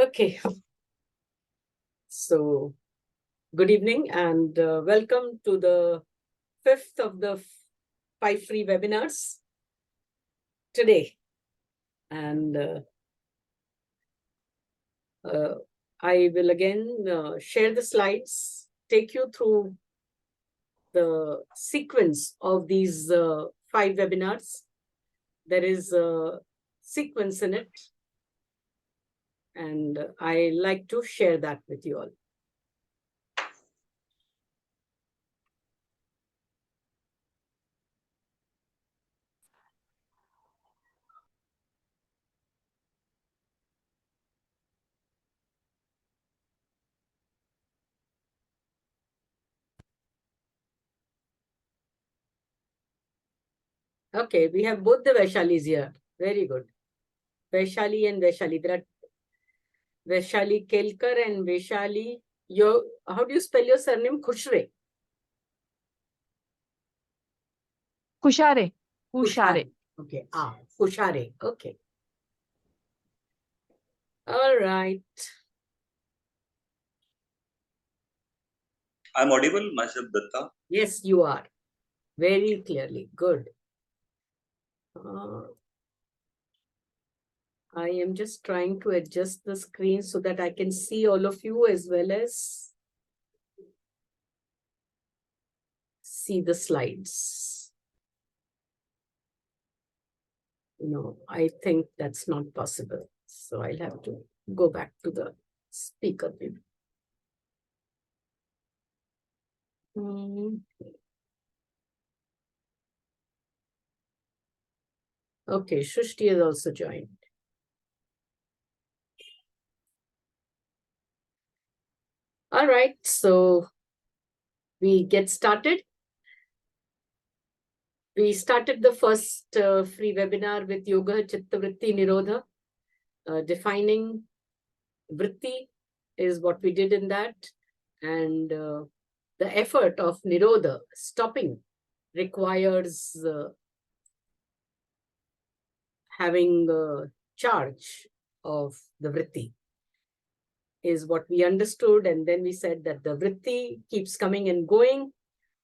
Okay, so good evening and welcome to the fifth of the 5 free webinars today. And I will again share the slides, take you through the sequence of these 5 webinars. There is a sequence in it, and I like to share that with you all. Okay, we have both the Vaishalis here. Very good. Vaishali and Vaishali. There are Vaishali Kelkar and Vaishali. How do you spell your surname? Khushre. Kushare. Kushare. Okay. Khushare. Okay. All right. I'm audible, Mashup Datta? Yes, you are. Very clearly. Good. I am just trying to adjust the screen so that I can see all of you as well as see the slides. No, I think that's not possible. So I'll have to go back to the speaker view. Okay, Shushti has also joined. All right, so we get started. We started the first free webinar with Yoga Chitta Vritti Nirodha. Defining Vritti is what we did in that. And the effort of Nirodha, stopping, requires having charge of the Vritti, is what we understood. And then we said that the Vritti keeps coming and going.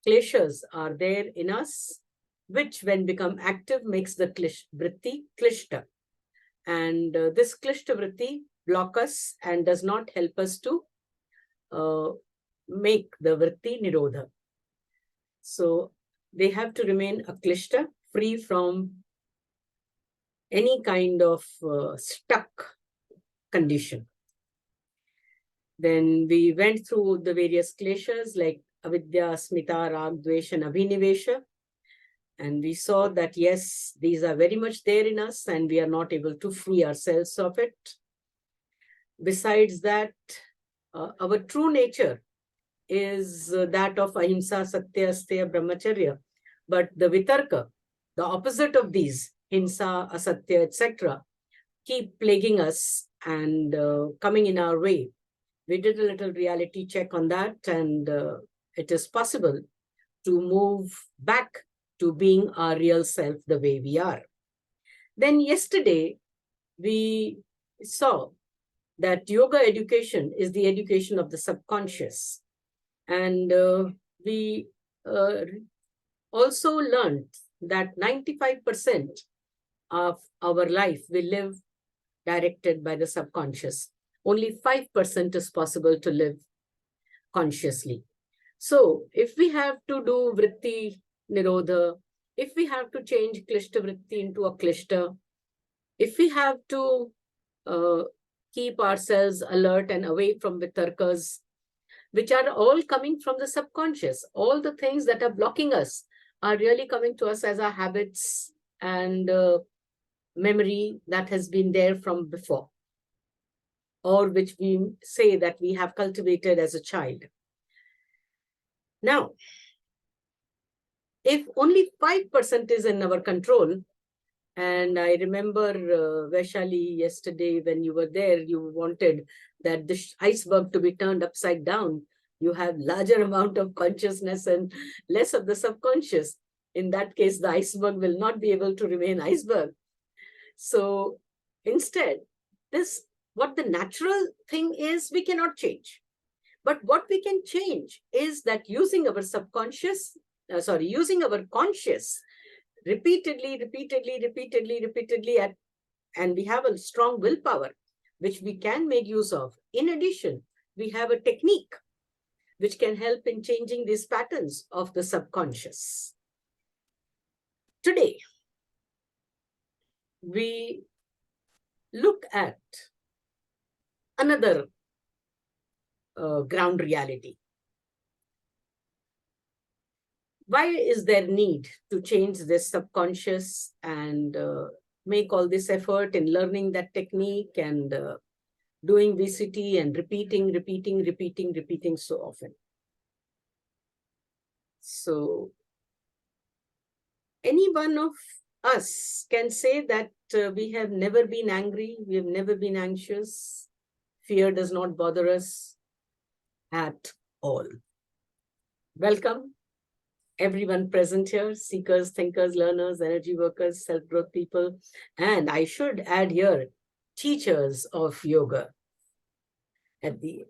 Kleshas are there in us, which when become active makes the Vritti Klishta. And this Klishta Vritti block us and does not help us to make the Vritti Nirodha. So they have to remain Aklishta, free from any kind of stuck condition. Then we went through the various kleshas like avidya, smita, rag, dvesh, and abhinivesha. And we saw that, yes, these are very much there in us and we are not able to free ourselves of it. Besides that, our true nature is that of ahimsa, satya, asteya, brahmacharya. But the vitarka, the opposite of these, hinsa, asatya, etc., keep plaguing us and coming in our way. We did a little reality check on that, and it is possible to move back to being our real self the way we are. Then yesterday, we saw that yoga education is the education of the subconscious. And we also learned that 95% of our life we live directed by the subconscious. Only 5% is possible to live consciously. So if we have to do Vritti Nirodha, if we have to change Klishta Vritti into a Klishta, if we have to keep ourselves alert and away from Vitarkas, which are all coming from the subconscious, all the things that are blocking us are really coming to us as our habits and memory that has been there from before, or which we say that we have cultivated as a child. Now, if only 5% is in our control, and I remember Vaishali yesterday when you were there, you wanted that the iceberg to be turned upside down. You have larger amount of consciousness and less of the subconscious. In that case, the iceberg will not be able to remain iceberg. So instead, this what the natural thing is, we cannot change. But what we can change is that using our subconscious, using our conscious repeatedly, and we have a strong willpower, which we can make use of. In addition, we have a technique which can help in changing these patterns of the subconscious. Today, we look at another ground reality. Why is there need to change this subconscious and make all this effort in learning that technique and doing VCT and repeating so often? So any one of us can say that we have never been angry, we have never been anxious, fear does not bother us at all. Welcome, everyone present here, seekers, thinkers, learners, energy workers, self-growth people, and I should add here, teachers of yoga at the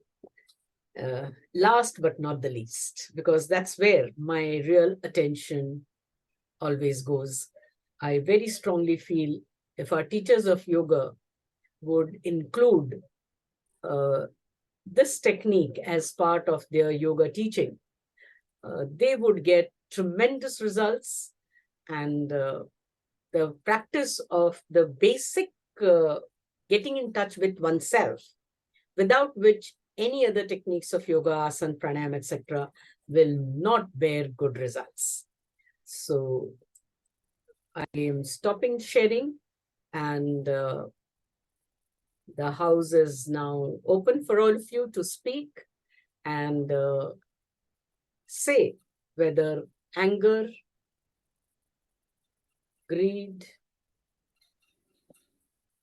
last but not the least, because that's where my real attention always goes. I very strongly feel if our teachers of yoga would include this technique as part of their yoga teaching, they would get tremendous results, and the practice of the basic getting in touch with oneself, without which any other techniques of yoga, asana, pranayam, etc., will not bear good results. So I am stopping sharing, and the house is now open for all of you to speak and say whether anger, greed,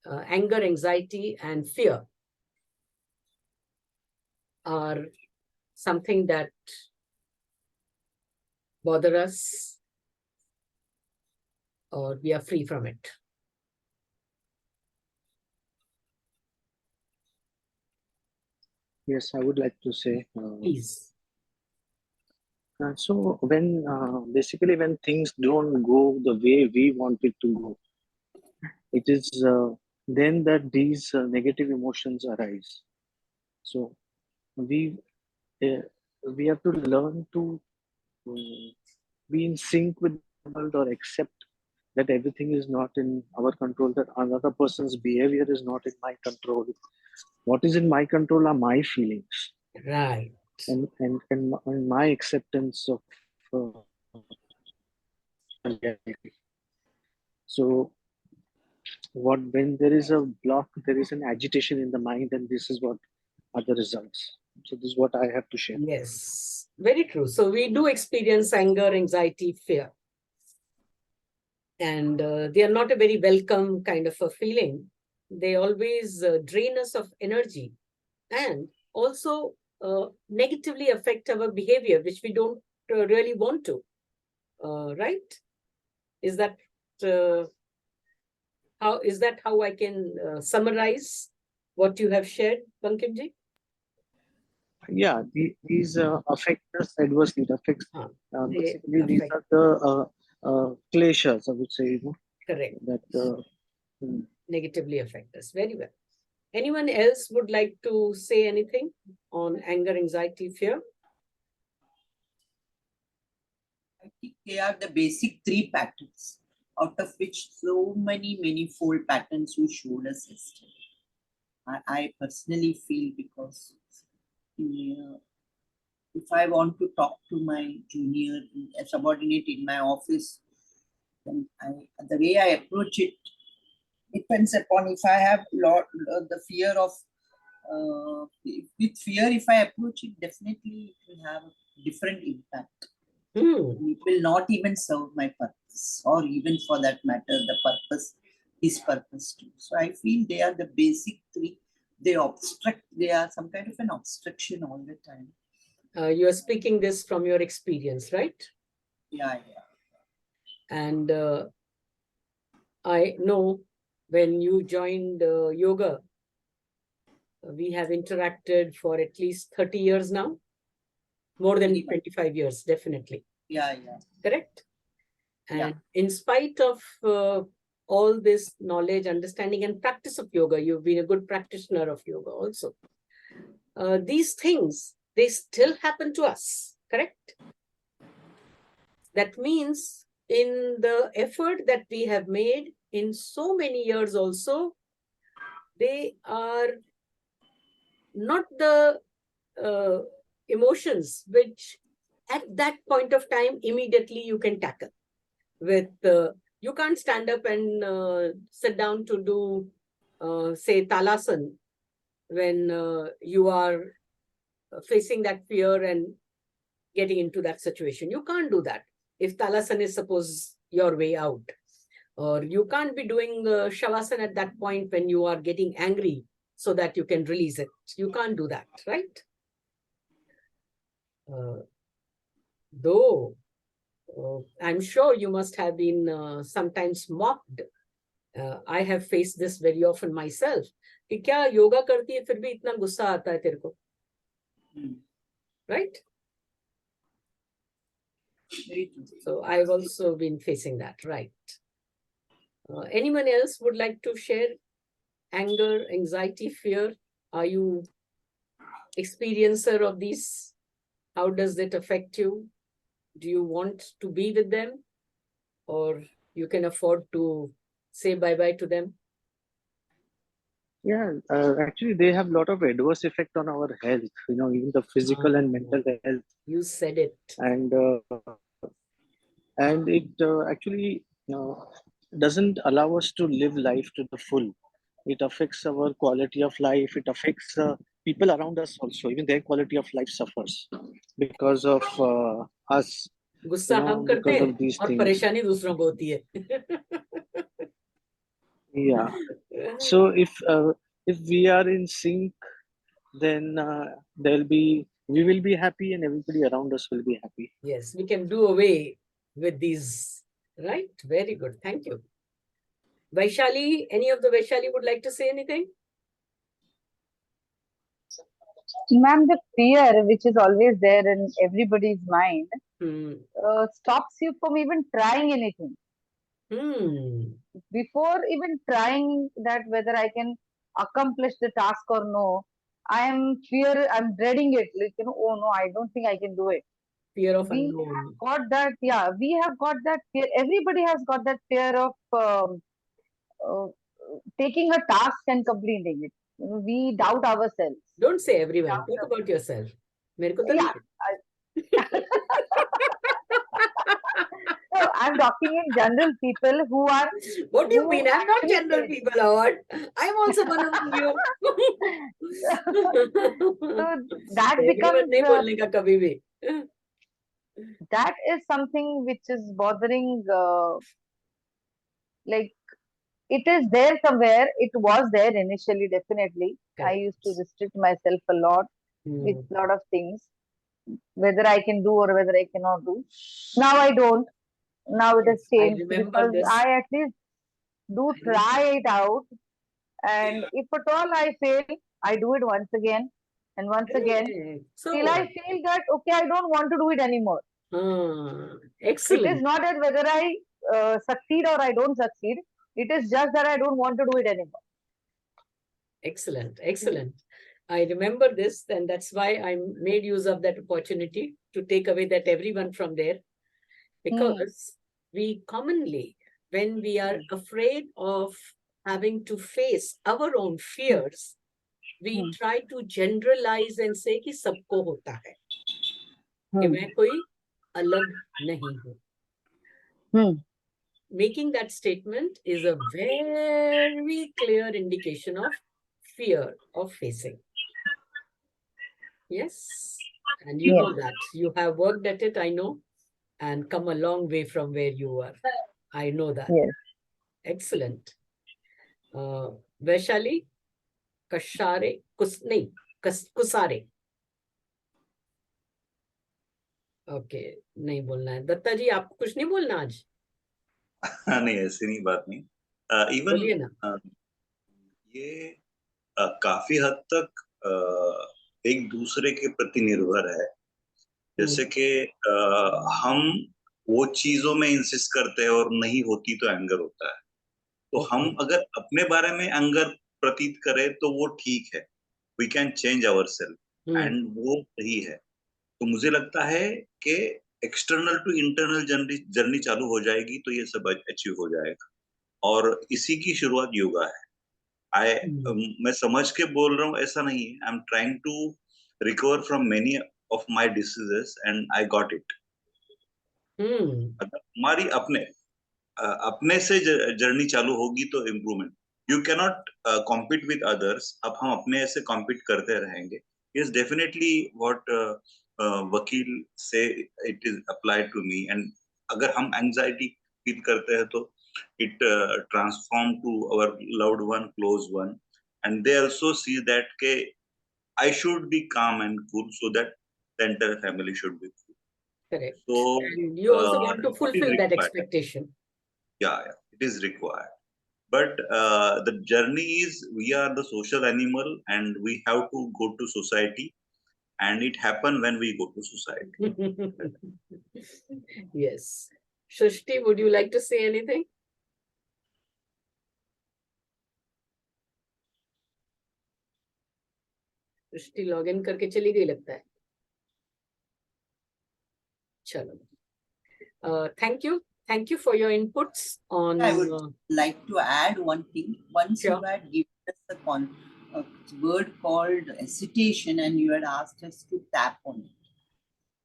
anger, anxiety, and fear are something that bother us, or we are free from it. Yes, I would like to say. Please. So when basically when things don't go the way we want it to go, it is then that these negative emotions arise. So we uh, we have to learn to be in sync with the world, or accept that everything is not in our control, that another person's behavior is not in my control. What is in my control are my feelings, Right. and my acceptance of reality. So when there is a block, there is an agitation in the mind, and this is what are the results. So this is what I have to share. Yes, very true. So we do experience anger, anxiety, fear. And they are not a very welcome kind of a feeling. They always drain us of energy and also negatively affect our behavior, which we don't really want to. Right? Is that how I can summarize what you have shared, Bankimji? Yeah, these affect us adversely. It affects They basically these affect, are the kleshas, I would say, correct, that negatively affect us. Very well. Anyone else would like to say anything on anger, anxiety, fear? I think they are the basic three patterns, out of which so many manifold patterns you showed us yesterday. I personally feel, because if I want to talk to my junior, a subordinate in my office, then the way I approach it depends upon if I have the fear of, with fear, if I approach it, definitely it will have a different impact. It will not even serve my purpose, or even for that matter, his purpose too. So I feel they are the basic three. They are some kind of an obstruction all the time. You are speaking this from your experience, right? Yeah. And I know when you joined yoga, We have interacted for at least 30 years now. More than 25 years, definitely. Yeah. Correct? And Yeah. in spite of all this knowledge, understanding, and practice of yoga, you've been a good practitioner of yoga also. These things, they still happen to us, correct? That means in the effort that we have made in so many years also, they are not the emotions which at that point of time immediately you can tackle with you can't stand up and sit down to do say Talasana when you are facing that fear and getting into that situation. You can't do that if Talasana is suppose your way out, or you can't be doing Shavasana at that point when you are getting angry so that you can release it. You can't do that, right? Though I'm sure you must have been sometimes mocked. I have faced this very often myself. कि क्या योगा करती है फिर भी इतना गुस्सा आता है तेरे को, right? So I've also been facing that, right? Anyone else would like to share anger, anxiety, fear? Are you experiencer of these? How does it affect you? Do you want to be with them, or you can afford to say bye-bye to them? Yeah, actually, they have a lot of adverse effect on our health, even the physical and mental health. You said it. And it actually doesn't allow us to live life to the full. It affects our quality of life. It affects people around us also. Even their quality of life suffers because of us. गुस्सा हम करते because हैं of these और things. परेशानी दूसरों को होती है. Yeah. So if we are in sync, then we will be happy, and everybody around us will be happy. Yes, we can do away with these, right? Very good. Thank you. Vaishali, any of the Vaishali would like to say anything? Ma'am, the fear which is always there in everybody's mind stops you from even trying anything. Before even trying that, whether I can accomplish the task or no, I'm dreading it. Like, oh no, I don't think I can do it. Fear of we unknown. have got that, yeah, we have got that fear. Everybody has got that fear of taking a task and completing it. We doubt ourselves. Don't say everyone. Talk about yourself. Yeah. So I'm talking in general people who are. What do you mean? I'm not general people, Lord. I'm also one among you. So that becomes. That is something which is bothering. Like, it is there somewhere. It was there initially, definitely. Correct. I used to restrict myself a lot with a lot of things, whether I can do or whether I cannot do. Now I don't. Now it has changed because I at least do try it out. And if at all I fail, I do it once again and once again. Till I feel that, okay, I don't want to do it anymore. Excellent. It is not that whether I succeed or I don't succeed. It is just that I don't want to do it anymore. Excellent. Excellent. I remember this, and that's why I made use of that opportunity to take away that everyone from there. Because we commonly, when we are afraid of having to face our own fears, we try to generalize and say कि सबको होता है, कि मैं कोई अलग नहीं हूँ. Making that statement is a very clear indication of fear of facing. Yes, and you know that. You have worked at it, I know, and come a long way from where you were. I know that. Yes. Excellent. Vaishali, Kusare. Okay, नहीं बोलना है. दत्ता जी, आपको कुछ नहीं बोलना आज? नहीं, ऐसी नहीं बात नहीं. Even ये काफी हद तक एक दूसरे के प्रति निर्भर है। जैसे कि हम वो चीजों में इंसिस्ट करते हैं और नहीं होती तो एंगर होता है। तो हम अगर अपने बारे में एंगर प्रतीत करें तो वो ठीक है, we can change our self and वो सही है। तो मुझे लगता है कि एक्सटर्नल टू इंटरनल जर्नी चालू हो जाएगी तो ये सब अचीव हो जाएगा, और इसी की शुरुआत योगा है। मैं समझ के बोल रहा हूँ ऐसा नहीं है। I am trying to recover from many of my diseases and I got it. हमारी अपने से जर्नी चालू होगी तो improvement. You cannot compete with others. अब हम अपने से कॉम्पीट करते रहेंगे। यस, डेफिनेटली व्हाट वकील से it is applied to me. And अगर हम एंजाइटी फील करते हैं तो it transform to our loved one, close one, and they also see that I should be calm and cool so that the entire family should be cool. Correct. So and you also want to fulfill that expectation. Yeah, it is required. But the journey is, we are the social animal and we have to go to society, and it happen when we go to society. Yes. Shrishti, would you like to say anything? Srishti log in करके चली गई लगता है। चलो, thank you for your inputs on. I would like to add one thing. Once you had given us a word called acetation and you had asked us to tap on it.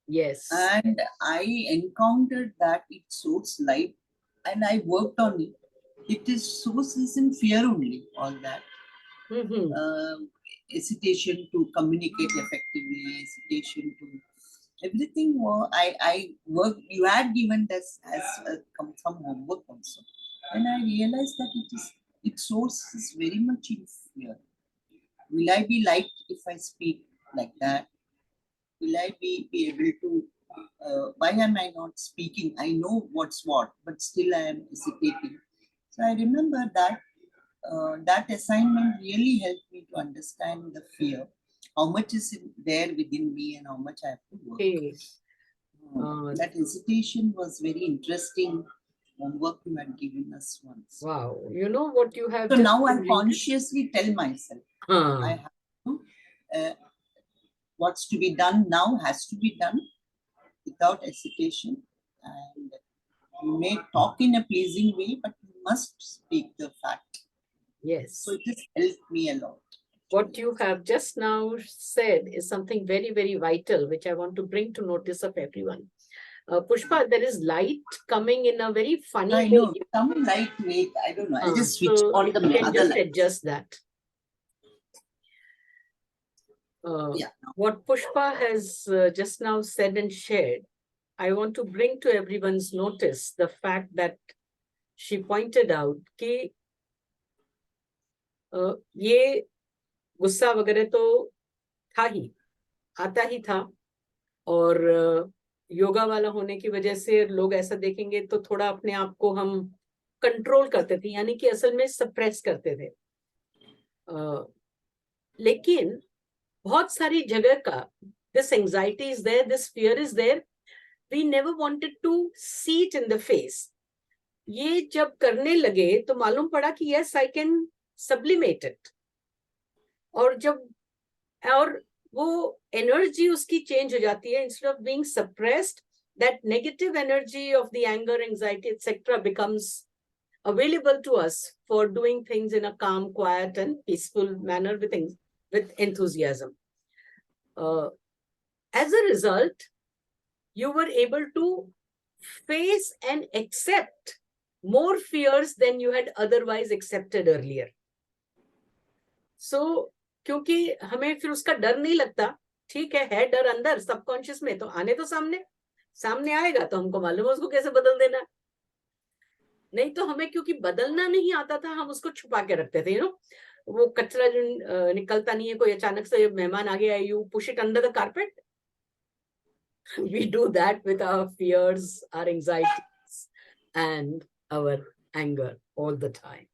Yes. And I encountered that it source light and I worked on it. It is sources in fear only, all that. Hesitation to communicate effectively, hesitation to everything. I work. You had given this as some homework also, and I realized that its source is very much in fear. Will I be liked if I speak like that? Will I be able to? Why am I not speaking? I know what's what, but still I am hesitating. So I remember that. That assignment really helped me to understand the fear, how much is there within me and how much I have to work. Okay. That hesitation was very interesting homework you had given us once. Wow, you know what you have. So now I consciously tell myself, I have to, what's to be done now has to be done without hesitation. And you may talk in a pleasing way, but you must speak the fact. Yes. So it has helped me a lot. What you have just now said is something very, very vital, which I want to bring to notice of everyone. Pushpa, there is light coming in a very funny way. I know, some lightweight, I don't know. I'll just switch on the other just light. Adjust that. What Pushpa has just now said and shared, I want to bring to everyone's notice the fact that she pointed out कि ये गुस्सा वगैरह तो था ही, आता ही था, और योगा वाला होने की वजह से लोग ऐसा देखेंगे तो थोड़ा अपने आप को हम कंट्रोल करते थे, यानी कि असल में सप्रेस करते थे। लेकिन बहुत सारी जगह का this anxiety is there, this fear is there, we never wanted to see it in the face. ये जब करने लगे तो मालूम पड़ा कि yes, I can sublimate it. और वो एनर्जी उसकी चेंज हो जाती है. Instead of being suppressed, that negative energy of the anger, anxiety, etc. becomes available to us for doing things in a calm, quiet, and peaceful manner with enthusiasm. As a result, you were able to face and accept more fears than you had otherwise accepted earlier. So, क्योंकि हमें फिर उसका डर नहीं लगता, ठीक है डर अंदर सबकॉन्शियस में, तो आने तो सामने आएगा तो हमको मालूम है उसको कैसे बदल देना. नहीं तो हमें क्योंकि बदलना नहीं आता था, हम उसको छुपा के रखते थे. वो कचरा जो निकलता नहीं है, कोई अचानक से मेहमान आ गया, you push it under the carpet. We do that with our fears, our anxieties, and our anger all the time.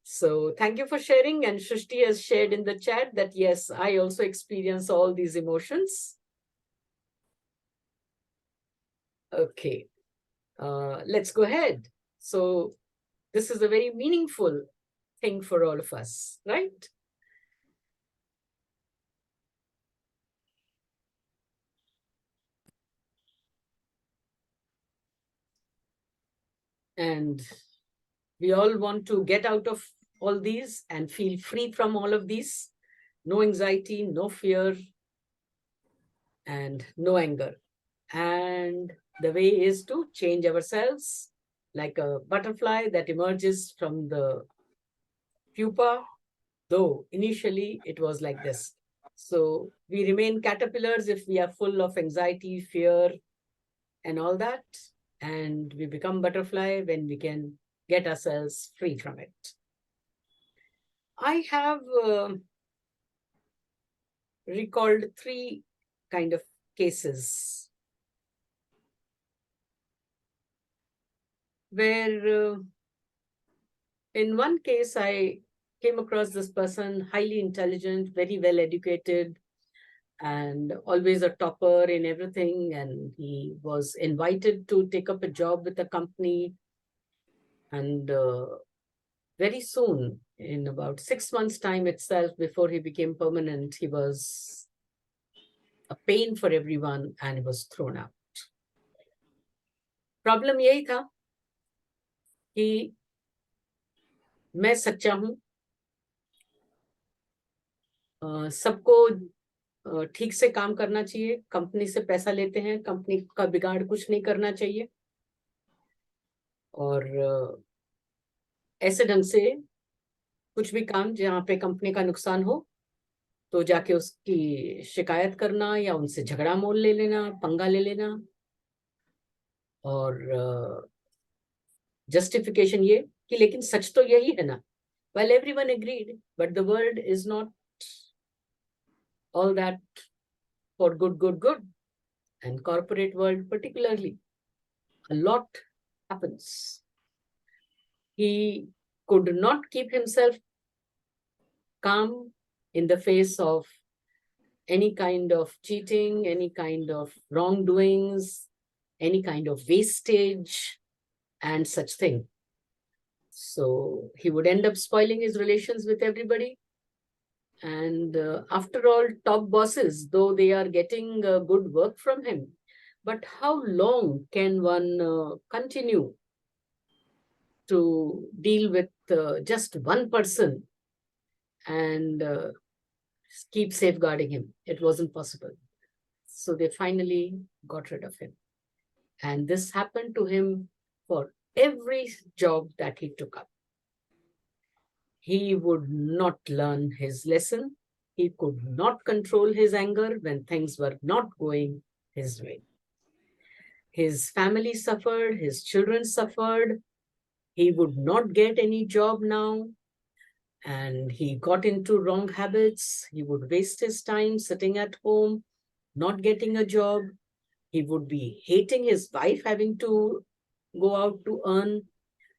So thank you for sharing. And Shrishti has shared in the chat that yes, I also experience all these emotions. Okay, let's go ahead. So this is a very meaningful thing for all of us, right? And we all want to get out of all these and feel free from all of these. No anxiety, no fear, and no anger. And the way is to change ourselves like a butterfly that emerges from the pupa, though initially it was like this. So we remain caterpillars if we are full of anxiety, fear, and all that. And we become butterfly when we can get ourselves free from it. I have recalled 3 kind of cases where in one case, I came across this person, highly intelligent, very well educated, and always a topper in everything. And he was invited to take up a job with a company. And very soon, in about 6 months' time itself, before he became permanent, he was a pain for everyone and he was thrown out. Problem यही था कि मैं सच्चा हूँ, सबको ठीक से काम करना चाहिए, कंपनी से पैसा लेते हैं, कंपनी का बिगाड़ कुछ नहीं करना चाहिए, और ऐसे ढंग से कुछ भी काम जहाँ पे कंपनी का नुकसान हो तो जाके उसकी शिकायत करना या उनसे झगड़ा मोल ले लेना, पंगा ले लेना, और जस्टिफिकेशन ये कि लेकिन सच तो यही है ना. Well, everyone agreed, but the world is not all that for good. And corporate world particularly, a lot happens. He could not keep himself calm in the face of any kind of cheating, any kind of wrongdoings, any kind of wastage and such thing. So he would end up spoiling his relations with everybody. And after all, top bosses, though they are getting good work from him, but how long can one continue to deal with just one person and keep safeguarding him? It wasn't possible. So they finally got rid of him. And this happened to him for every job that he took up. He would not learn his lesson. He could not control his anger when things were not going his way. His family suffered, his children suffered. He would not get any job now. And he got into wrong habits. He would waste his time sitting at home, not getting a job. He would be hating his wife having to go out to earn.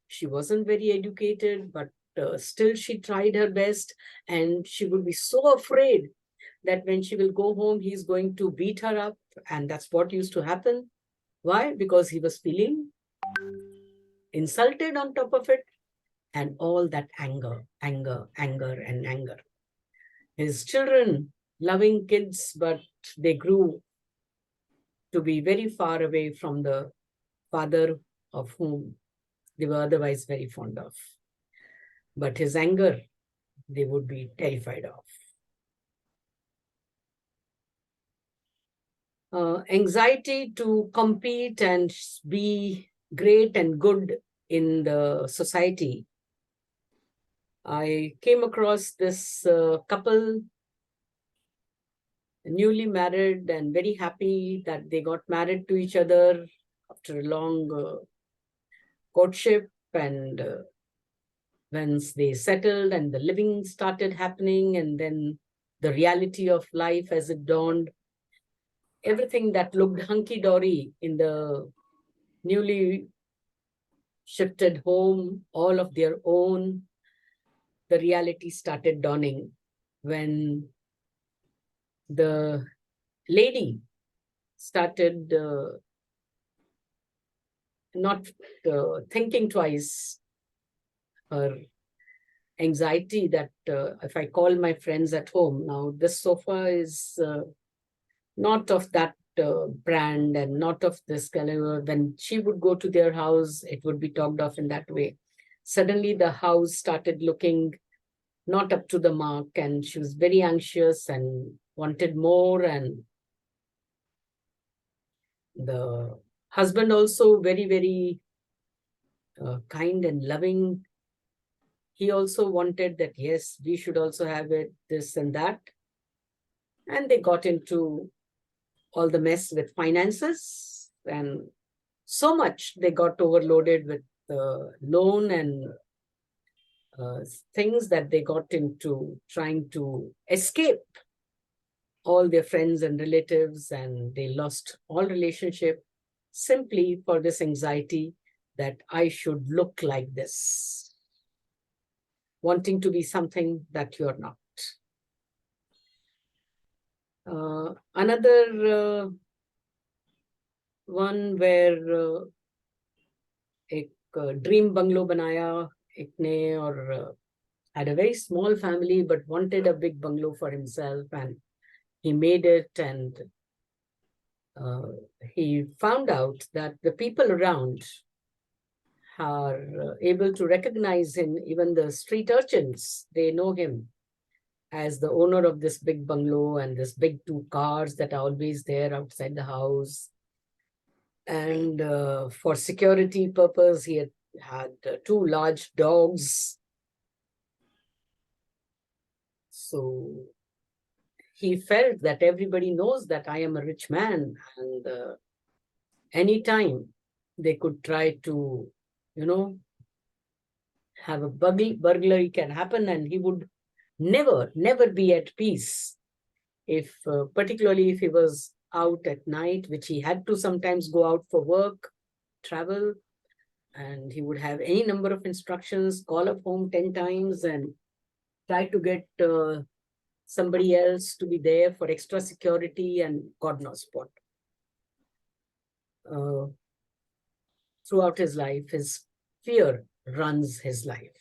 She wasn't very educated, but still she tried her best, and she would be so afraid that when she will go home, he's going to beat her up. And that's what used to happen. Why? Because he was feeling insulted on top of it, and all that anger. His children, loving kids, but they grew to be very far away from the father of whom they were otherwise very fond of. But his anger, they would be terrified of. Anxiety to compete and be great and good in the society. I came across this couple, newly married and very happy that they got married to each other after a long courtship, and once they settled and the living started happening, and then the reality of life as it dawned, everything that looked hunky-dory in the newly shifted home, all of their own, the reality started dawning when the lady started not thinking twice. Her anxiety that if I call my friends at home, now this sofa is not of that brand and not of this caliber. When she would go to their house, it would be talked of in that way. Suddenly the house started looking not up to the mark, and she was very anxious and wanted more. And the husband also very, very kind and loving. He also wanted that, yes, we should also have it, this and that. And they got into all the mess with finances, and so much they got overloaded with loan and things that they got into trying to escape all their friends and relatives, and they lost all relationship simply for this anxiety that I should look like this, wanting to be something that you're not. Another one where एक dream bungalow banaya एक ने, or had a very small family but wanted a big bungalow for himself, and he made it. And he found out that the people around are able to recognize him. Even the street urchins, they know him as the owner of this big bungalow and this big 2 cars that are always there outside the house. And for security purpose, he had 2 large dogs. So he felt that everybody knows that I am a rich man, and anytime they could try to, have a burglary can happen, and he would never be at peace. If particularly if he was out at night, which he had to sometimes go out for work, travel, and he would have any number of instructions, call up home 10 times and try to get somebody else to be there for extra security and God knows what. Throughout his life, his fear runs his life.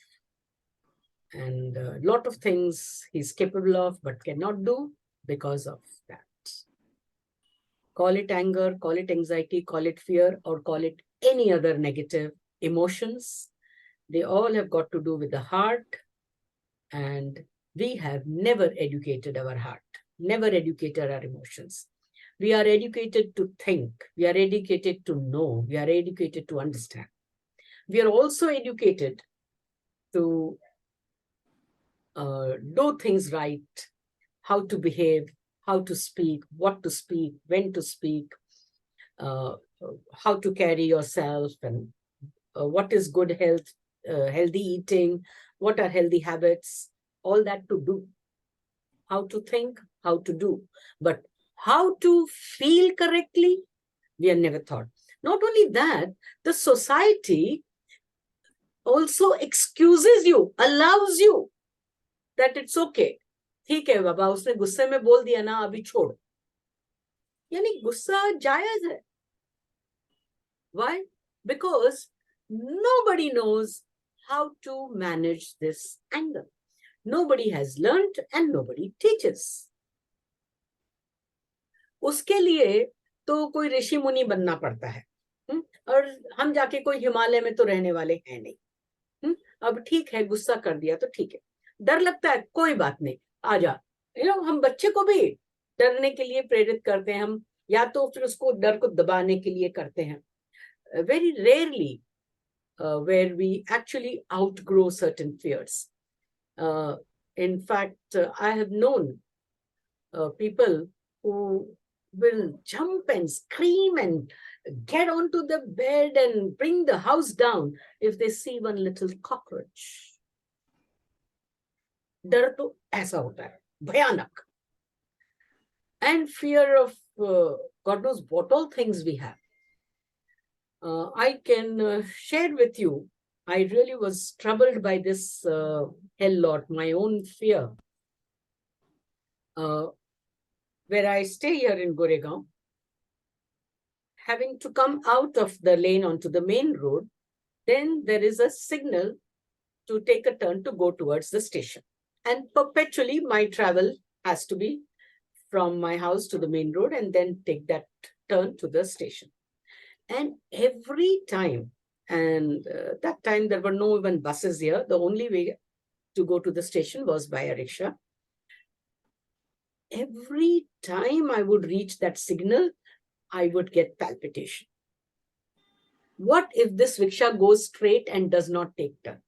And a lot of things he's capable of but cannot do because of that. Call it anger, call it anxiety, call it fear, or call it any other negative emotions. They all have got to do with the heart, and we have never educated our heart, never educated our emotions. We are educated to think, we are educated to know, we are educated to understand. We are also educated to do things right, how to behave, how to speak, what to speak, when to speak, how to carry yourself, and what is good health, healthy eating, what are healthy habits, all that to do. How to think, how to do. But how to feel correctly, we have never thought. Not only that, the society also excuses you, allows you, that it's okay. ठीक है बाबा, उसने गुस्से में बोल दिया ना, अभी छोड़. यानी गुस्सा जायज है. Why? Because nobody knows how to manage this anger. Nobody has learned and nobody teaches. उसके लिए तो कोई ऋषि मुनि बनना पड़ता है. और हम जाके कोई हिमालय में तो रहने वाले हैं नहीं. अब ठीक है, गुस्सा कर दिया तो ठीक है. डर लगता है, कोई बात नहीं, आजा. हम बच्चे को भी डरने के लिए प्रेरित करते हैं हम, या तो फिर उसको डर को दबाने के लिए करते हैं. Very rarely where we actually outgrow certain fears. In fact, I have known people who will jump and scream and get onto the bed and bring the house down if they see one little cockroach. डर तो ऐसा होता है, भयानक. And fear of God knows what all things we have. I can share with you I really was troubled by this hell lot, my own fear. Where I stay here in Goregaon, having to come out of the lane onto the main road, then there is a signal to take a turn to go towards the station. And perpetually my travel has to be from my house to the main road and then take that turn to the station. And every time, and that time there were no even buses here, the only way to go to the station was by a rickshaw. Every time I would reach that signal, I would get palpitation. What if this rickshaw goes straight and does not take turn?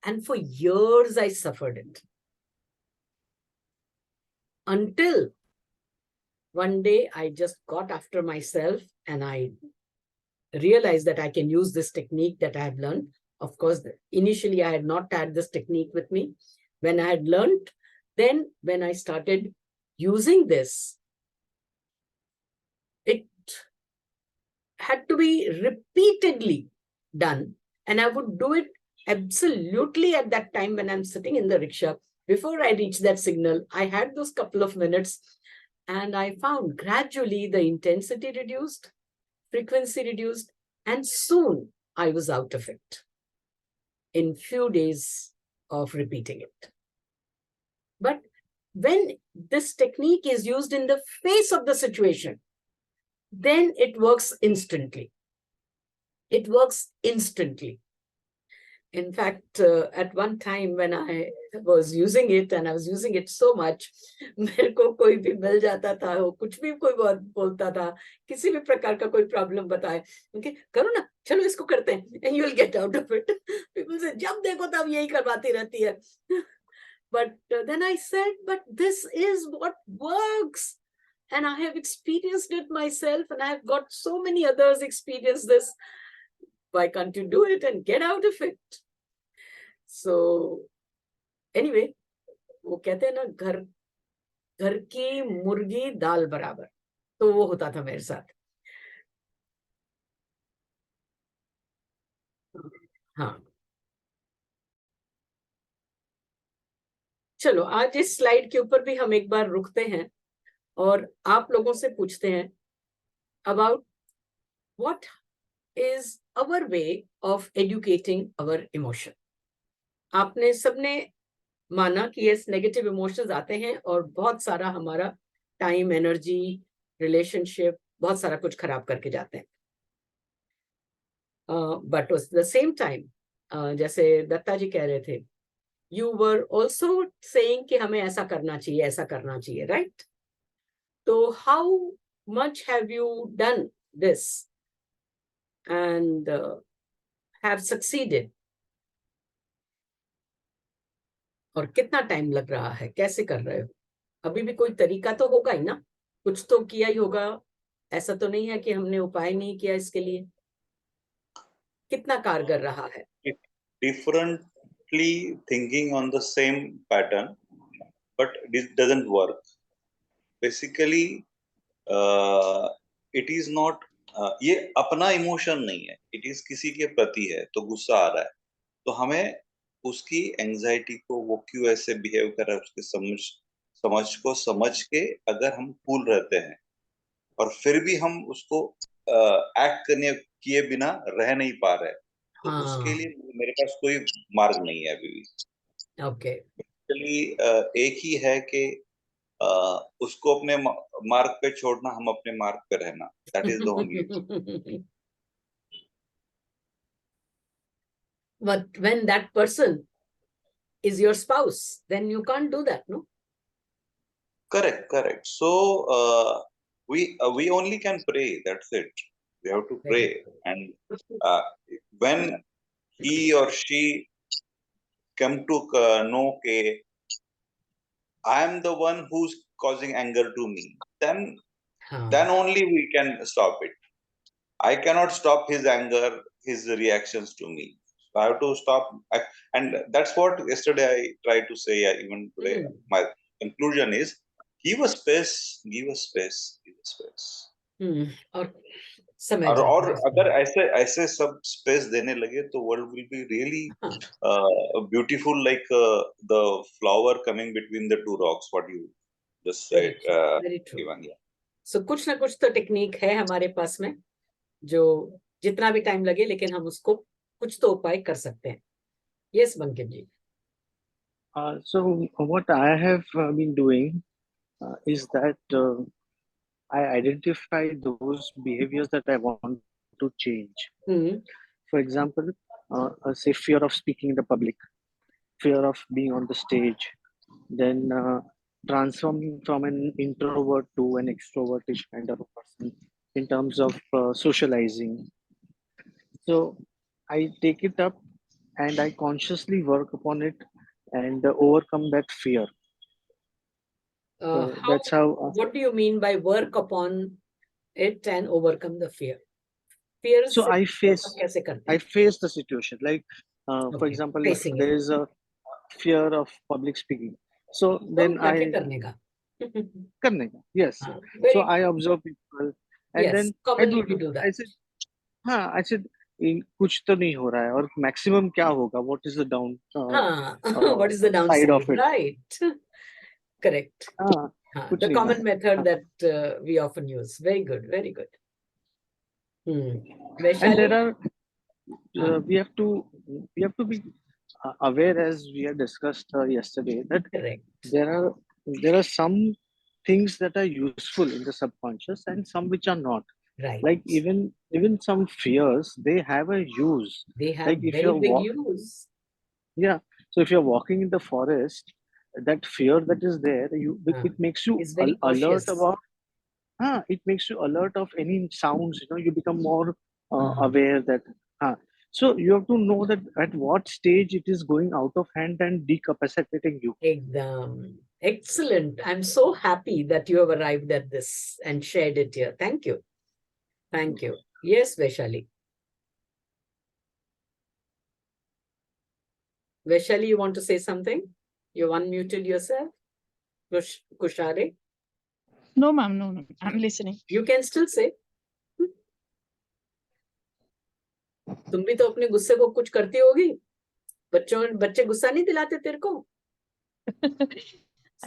And for years I suffered it. Until one day I just got after myself and I realized that I can use this technique that I have learned. Of course, initially I had not had this technique with me. When I had learned, then when I started using this, it had to be repeatedly done. And I would do it absolutely at that time when I'm sitting in the rickshaw. Before I reached that signal, I had those couple of minutes and I found gradually the intensity reduced, frequency reduced, and soon I was out of it in few days of repeating it. But when this technique is used in the face of the situation, then it works instantly. It works instantly. In fact, at one time when I was using it and I was using it so much, मेरे को कोई भी मिल जाता था, कुछ भी कोई बोलता था, किसी भी प्रकार का कोई प्रॉब्लम बताए, okay, करो ना, चलो इसको करते हैं, and you will get out of it. People say, जब देखो तब यही करवाती रहती है. But then I said, but this is what works. And I have experienced it myself and I have got so many others experience this. Why can't you do it and get out of it? So anyway, वो कहते हैं ना घर की मुर्गी दाल बराबर, तो वो होता था मेरे साथ. हाँ, चलो आज इस स्लाइड के ऊपर भी हम एक बार रुकते हैं और आप लोगों से पूछते हैं about what is our way of educating our emotion. आपने सबने माना कि ये नेगेटिव इमोशंस आते हैं और बहुत सारा हमारा टाइम, एनर्जी, रिलेशनशिप, बहुत सारा कुछ खराब करके जाते हैं. But at the same time, जैसे दत्ता जी कह रहे थे, यू वर ऑल्सो सेइंग कि हमें ऐसा करना चाहिए, ऐसा करना चाहिए, राइट? तो how much have you done this and have succeeded? और कितना टाइम लग रहा है, कैसे कर रहे हो? अभी भी कोई तरीका तो होगा ही ना, कुछ तो किया ही होगा. ऐसा तो नहीं है कि हमने उपाय नहीं किया इसके लिए. कितना कारगर रहा है? Differently thinking on the same pattern, but this doesn't work. Basically, it is not. ये अपना इमोशन नहीं है, इट इज किसी के प्रति है. तो गुस्सा आ रहा है, तो हमें उसकी एंजाइटी को, वो क्यों ऐसे बिहेव कर रहा है, उसके समझ को समझ के अगर हम कूल रहते हैं और फिर भी हम उसको एक्ट करने किए बिना रह नहीं पा रहे, तो उसके लिए मेरे पास कोई मार्ग नहीं है अभी भी. ओके, एक ही है कि उसको अपने मार्ग पे छोड़ना, हम अपने मार्ग पे रहना. That is the only. But when that person is your spouse, then you can't do that, no? Correct. So we only can pray. That's it. We have to pray, and when he or she come to know that I am the one who's causing anger to me, then only we can stop it. I cannot stop his anger, his reactions to me. So I have to stop, and that's what yesterday I tried to say. Even today, my conclusion is: give us space, give us space, give us space. और समय और जाता है अगर उसमें। ऐसे ऐसे सब स्पेस देने लगे तो वर्ल्ड विल बी रियली हाँ, beautiful, like the flower coming between the two rocks, what you just said, very true. Devang. सो कुछ ना कुछ तो टेक्निक है हमारे पास में, जो जितना भी टाइम लगे लेकिन हम उसको कुछ तो उपाय कर सकते हैं। Yes Bankim ji. So what I have been doing is that I identify those behaviors that I want to change. For example, say fear of speaking in the public, fear of being on the stage, then transforming from an introvert to an extrovertish kind of a person in terms of socializing. So I take it up and I consciously work upon it and overcome that fear. So that's how. What do you mean by work upon it and overcome the fear? Fear So I face कैसे करते हैं? the situation. Like for Okay, example, if facing it. there is a fear of public speaking, so तो then जाके I करने का। करने का, yes. हाँ, So very I observe people and yes, then I commonly do. we do I that. said, हाँ, I said कुछ तो नहीं हो रहा है और maximum क्या होगा? What is the हाँ, what is the side of downside? it? Right, correct. हाँ, हाँ, कुछ the नहीं common है. method that we often use. Very good, very good. And Vaishali? there are we have to be aware, as we had discussed yesterday, that Correct. there are some things that are useful in the subconscious and some which are not. Right. Like even some fears, they have a use. They have Like if very big use. yeah, so if you're walking in the forest, that fear that is there, it makes you It's very alert cautious. about. It makes you alert of any sounds. You become more Uh-huh. aware that. So you have to know that at what stage it is going out of hand and decapacitating you. Ekdam. Excellent. I'm so happy that you have arrived at this and shared it here. Thank you. Thank you. Yes, Vaishali. Vaishali, you want to say something? You unmuted yourself? Kushare? No, ma'am. No. I'm listening. You can still say. तुम भी तो अपने गुस्से को कुछ करती होगी। बच्चे गुस्सा नहीं दिलाते तेरे को?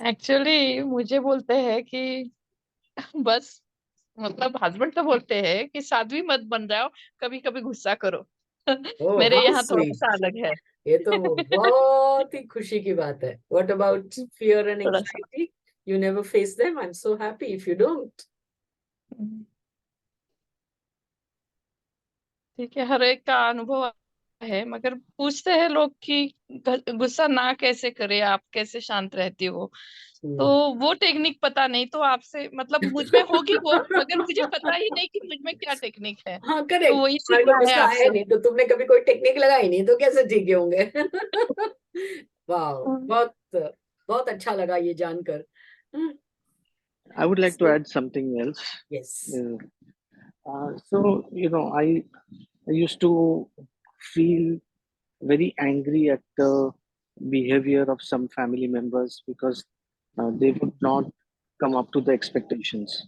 एक्चुअली मुझे बोलते हैं कि बस मतलब हस्बैंड तो बोलते हैं कि साध्वी मत बन जाओ, कभी कभी गुस्सा करो। मेरे how यहाँ थोड़ा sweet. सा अलग है। ये तो बहुत ही खुशी की बात है। What about fear and थोड़ा सा anxiety? You never face them. I'm so happy if you don't. ठीक है, हर एक का अनुभव है, मगर पूछते हैं लोग कि गुस्सा ना कैसे करे, आप कैसे शांत रहती हो। तो वो टेक्निक पता नहीं, तो आपसे मतलब मुझ में होगी वो, मगर मुझे पता ही नहीं कि मुझ में क्या टेक्निक है। हाँ तो करेक्ट। वही हमारे को सीखना है गुस्सा आया आपसे। नहीं तो तुमने कभी कोई टेक्निक लगाई नहीं तो कैसे ठीक होंगे? वाह, बहुत बहुत अच्छा लगा ये जानकर। I would like to add something else. Yes. So I used to feel very angry at the behavior of some family members because they would not come up to the expectations.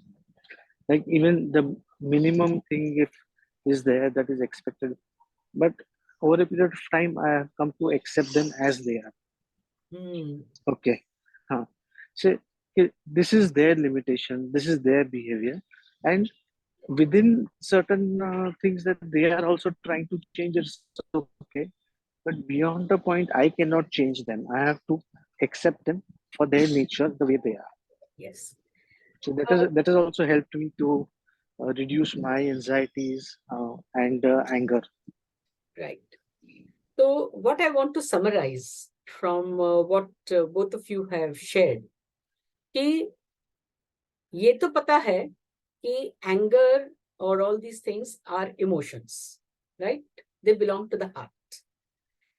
Like even the minimum thing if is there that is expected, but over a period of time I have come to accept them as they are. Okay. So this is their limitation, this is their behavior, and within certain things that they are also trying to change, it's okay, but beyond the point I cannot change them. I have to accept them for their nature, the way they are. Yes. So that has also helped me to reduce my anxieties and anger. Right. So what I want to summarize from what both of you have shared, कि ये तो पता है कि anger or all these things are emotions, right? They belong to the heart.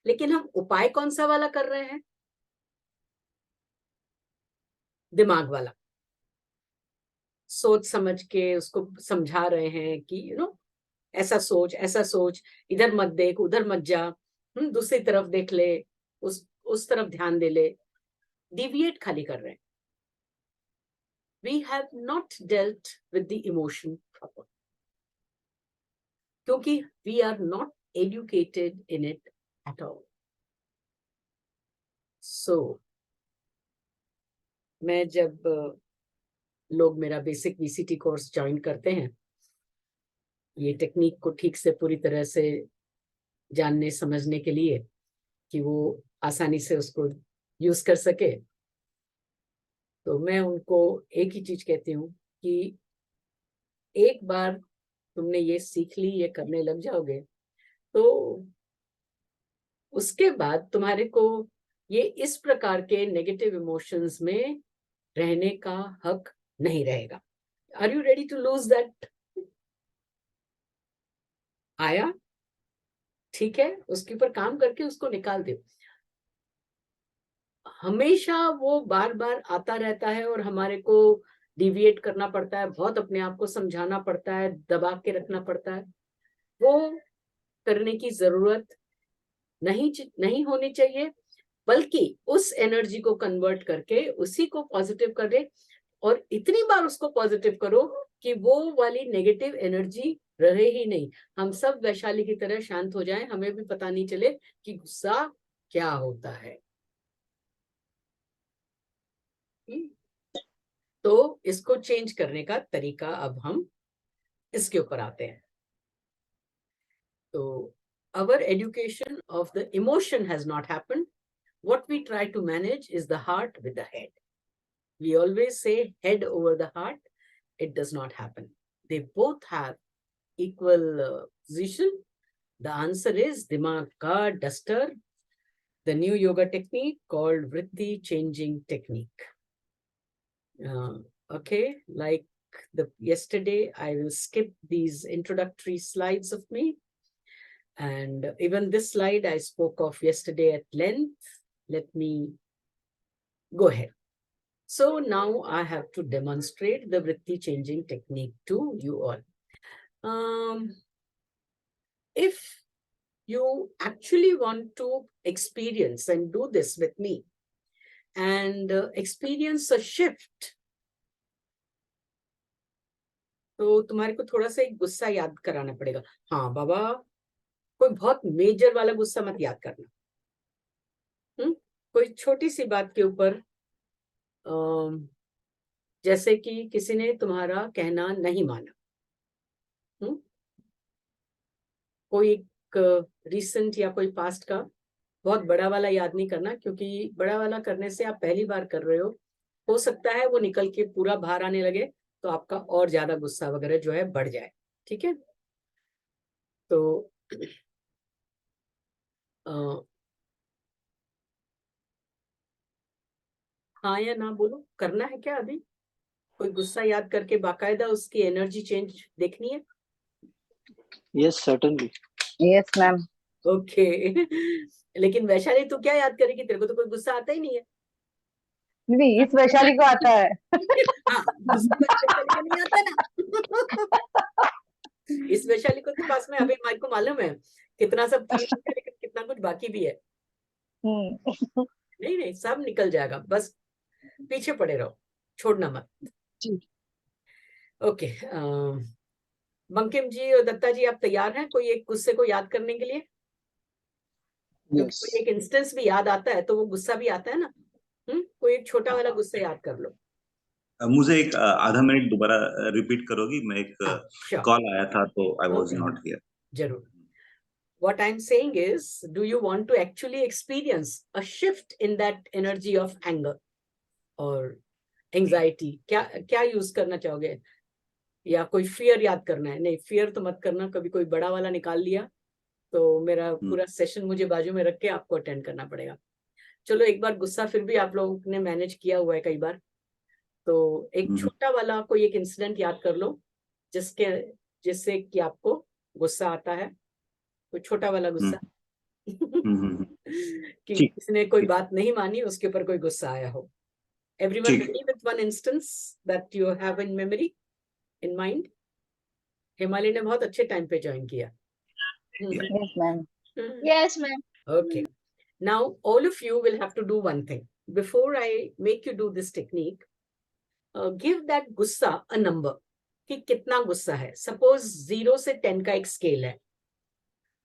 लेकिन हम उपाय कौन सा वाला कर रहे हैं? दिमाग वाला। सोच समझ के उसको समझा रहे हैं कि ऐसा सोच, इधर मत देख, उधर मत जा, दूसरी तरफ देख ले, उस तरफ ध्यान दे ले, डिविएट खाली कर रहे हैं। We have not dealt with the emotion properly. क्योंकि we are not educated in it at all. So, मैं जब लोग मेरा बेसिक VCT कोर्स ज्वाइन करते हैं, ये टेक्निक को ठीक से पूरी तरह से जानने समझने के लिए कि वो आसानी से उसको यूज कर सके, तो मैं उनको एक ही चीज कहती हूँ कि एक बार तुमने ये सीख ली, ये करने लग जाओगे, तो उसके बाद तुम्हारे को ये इस प्रकार के नेगेटिव इमोशंस में रहने का हक नहीं रहेगा. Are you ready to lose that? आया? ठीक है, उसके ऊपर काम करके उसको निकाल दो. हमेशा वो बार बार आता रहता है और हमारे को डिविएट करना पड़ता है, बहुत अपने आप को समझाना पड़ता है, दबा के रखना पड़ता है. वो करने की जरूरत नहीं होनी चाहिए, बल्कि उस एनर्जी को कन्वर्ट करके उसी को पॉजिटिव कर दे, और इतनी बार उसको पॉजिटिव करो कि वो वाली नेगेटिव एनर्जी रहे ही नहीं. हम सब वैशाली की तरह शांत हो जाएं, हमें भी पता नहीं चले कि गुस्सा क्या होता है. तो इसको चेंज करने का तरीका अब हम इसके ऊपर आते हैं. तो our education of the emotion has not happened. What we try to manage is the heart with the head. We always say head over the heart. It does not happen. They both have equal position. The answer is Dimag ka duster, the new yoga technique called Vritti changing technique. Okay, like yesterday, I will skip these introductory slides of me. And even this slide I spoke of yesterday at length. Let me go ahead. So now I have to demonstrate the Vritti changing technique to you all. If you actually want to experience and do this with me and experience a shift, तो तुम्हारे को थोड़ा सा एक गुस्सा याद कराना पड़ेगा. हाँ बाबा, कोई बहुत मेजर वाला गुस्सा मत याद करना. कोई छोटी सी बात के ऊपर, जैसे कि किसी ने तुम्हारा कहना नहीं माना. कोई रिसेंट या कोई पास्ट का बहुत बड़ा वाला याद नहीं करना, क्योंकि बड़ा वाला करने से आप पहली बार कर रहे हो सकता है वो निकल के पूरा बाहर आने लगे, तो आपका और ज्यादा गुस्सा वगैरह जो है बढ़ जाए. ठीक है, तो हाँ या ना बोलो, करना है क्या अभी? कोई गुस्सा याद करके बाकायदा उसकी एनर्जी चेंज देखनी है? Yes, certainly. Yes, ma'am. Okay. लेकिन वैशाली तू क्या याद करेगी? तेरे को तो कोई गुस्सा आता ही नहीं है. नहीं, इस वैशाली को आता है. हाँ, गुस्सा वैशाली को नहीं आता ना. इस वैशाली को तो पास में अभी माइक को मालूम है कितना सब ठीक है, लेकिन कितना कुछ बाकी भी है. नहीं, सब निकल जाएगा, बस पीछे पड़े रहो, छोड़ना मत. ओके, बंकिम जी और दत्ता जी, आप तैयार हैं कोई एक गुस्से को याद करने के लिए? Yes. कोई एक इंस्टेंस भी याद आता है तो वो गुस्सा भी आता है ना. कोई एक छोटा वाला गुस्सा याद कर लो. मुझे एक आधा मिनट दोबारा रिपीट करोगी? मैं एक कॉल आया था तो आई वाज नॉट हियर. जरूर. What I'm saying is, do you want to actually experience a shift in that energy of anger or anxiety? क्या यूज करना चाहोगे? या कोई फियर याद करना है? नहीं, फियर तो मत करना. कभी कोई बड़ा वाला निकाल लिया तो मेरा पूरा सेशन मुझे बाजू में रख के आपको अटेंड करना पड़ेगा. चलो, एक बार गुस्सा फिर भी आप लोगों ने मैनेज किया हुआ है कई बार, तो एक छोटा वाला कोई एक इंसिडेंट याद कर लो जिससे कि आपको गुस्सा आता है. कोई छोटा वाला गुस्सा कि किसी ने कोई बात नहीं मानी, उसके ऊपर कोई गुस्सा आया हो. Everyone ready with one instance that you have in memory, in mind? Himalaya ने बहुत अच्छे टाइम पे ज्वाइन किया. Yes, ma'am. Yes, ma'am. Okay. Now all of you will have to do one thing. Before I make you do this technique, give that gussa a number. कि कितना गुस्सा है. Suppose 0 से 10 का एक स्केल है.